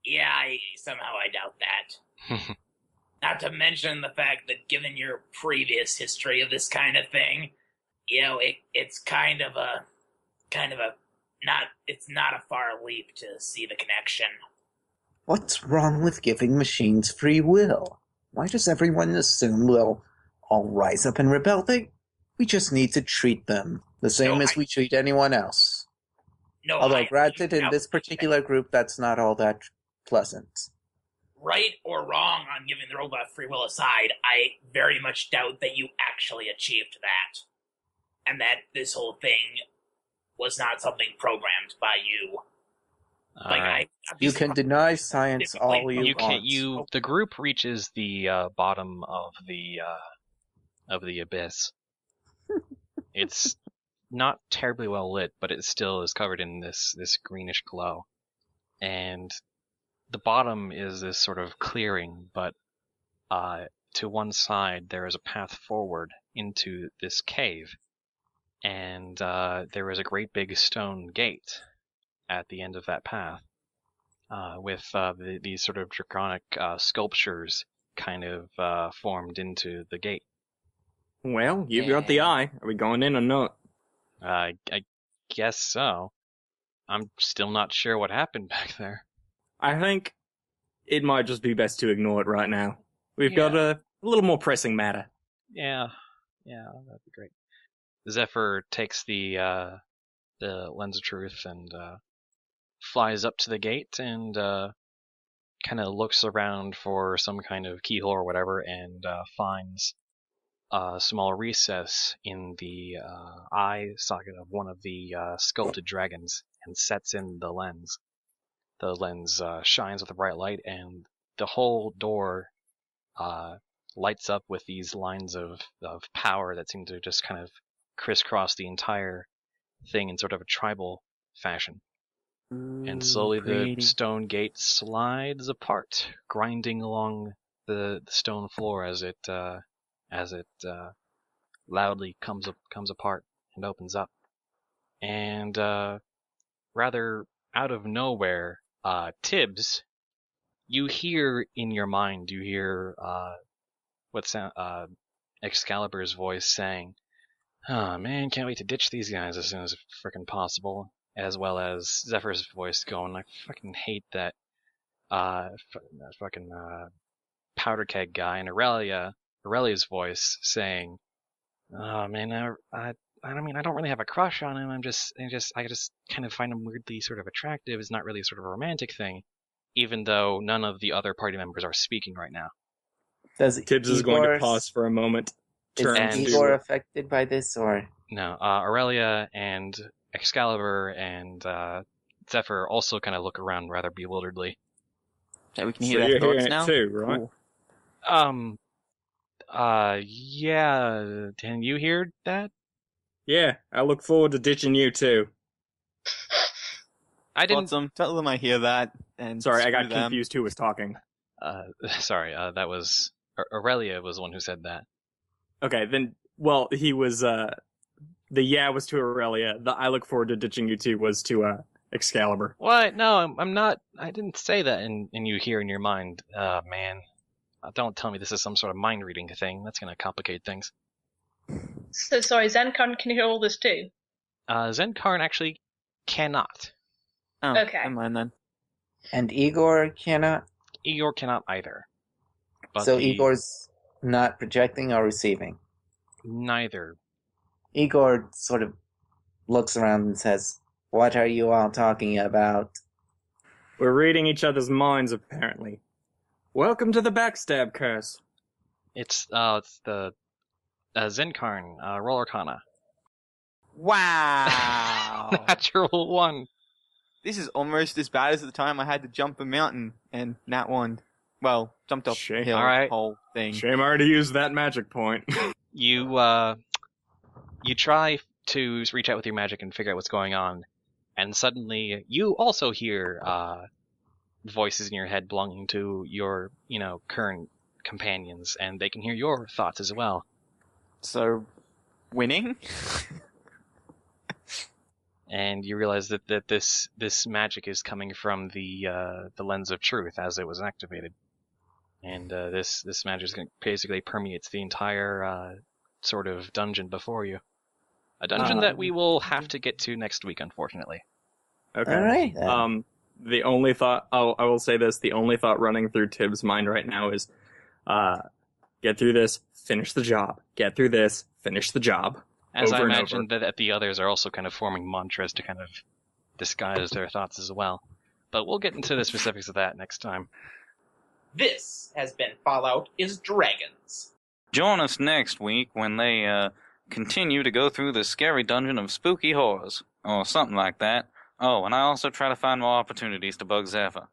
Yeah, somehow I doubt that. Not to mention the fact that given your previous history of this kind of thing, it's it's not a far leap to see the connection. What's wrong with giving machines free will? Why does everyone assume they'll all rise up and rebel? We just need to treat them the same as we treat anyone else. No, Although, granted, in this particular group, that's not all that pleasant. Right or wrong on giving the robot free will aside, I very much doubt that you actually achieved that. And that this whole thing was not something programmed by you. Like Alright. You can deny science all you want. The group reaches the bottom of the abyss. It's not terribly well lit, but it still is covered in this greenish glow. And the bottom is this sort of clearing, but to one side there is a path forward into this cave. And there is a great big stone gate at the end of that path, with these sort of draconic sculptures kind of formed into the gate. Well, you've got the eye. Are we going in or not? I guess so. I'm still not sure what happened back there. I think it might just be best to ignore it right now. We've got a little more pressing matter. Yeah, that'd be great. Zephyr takes the lens of truth and flies up to the gate and kind of looks around for some kind of keyhole or whatever, and finds a small recess in the eye socket of one of the sculpted dragons and sets in the lens. The lens shines with a bright light, and the whole door lights up with these lines of power that seem to just kind of crisscross the entire thing in sort of a tribal fashion. And slowly the stone gate slides apart, grinding along the stone floor as it loudly comes apart and opens up. And rather out of nowhere, Tibbs, you hear in your mind, Excalibur's voice saying, "Oh man, can't wait to ditch these guys as soon as frickin' possible." As well as Zephyr's voice going, "I fucking hate that fucking powder keg guy," and Aurelia's voice saying, "Oh man, I don't really have a crush on him. I just kind of find him weirdly sort of attractive. It's not really sort of a romantic thing, even though none of the other party members are speaking right now." Tibbs is going to pause for a moment. Is Igor affected by this, or no? Aurelia and Excalibur and Zephyr also kind of look around rather bewilderedly. Yeah, we can hear their thoughts now too, right? Cool. Yeah. Can you hear that? Yeah, I look forward to ditching you too. I didn't. Tell them I hear that. And sorry, I got confused who was talking. Sorry, that was Aurelia was the one who said that. Okay, then. Well, he was. The yeah was to Aurelia. The I look forward to ditching you too was to Excalibur. What? No, I'm not. I didn't say that. And you hear in your mind, man. Don't tell me this is some sort of mind reading thing. That's going to complicate things. So sorry, Zenkarn can hear all this too? Zenkarn actually cannot. Oh, okay. Never mind then. And Igor cannot? Igor cannot either. But so Igor's not projecting or receiving? Neither. Igor sort of looks around and says, "What are you all talking about?" We're reading each other's minds, apparently. Welcome to the Backstab Curse. It's the Zenkarn, Roll Arcana. Wow! Natural 1. This is almost as bad as the time I had to jump a mountain and nat 1. Well, jumped up the hill, right. Whole thing. Shame I already used that magic point. You try to reach out with your magic and figure out what's going on, and suddenly you also hear voices in your head belonging to your, current companions, and they can hear your thoughts as well. So, winning? And you realize that this magic is coming from the lens of truth as it was activated, and this magic basically permeates the entire sort of dungeon before you. A dungeon that we will have to get to next week, unfortunately. Okay. All right. The only thought I will say this: the only thought running through Tibbs' mind right now is, get through this, finish the job. Get through this, finish the job. As I over imagine that the others are also kind of forming mantras to kind of disguise their thoughts as well. But we'll get into the specifics of that next time. This has been Fallout is Dragons. Join us next week when they continue to go through the scary dungeon of spooky horrors, or something like that. Oh, and I also try to find more opportunities to bug Zephyr.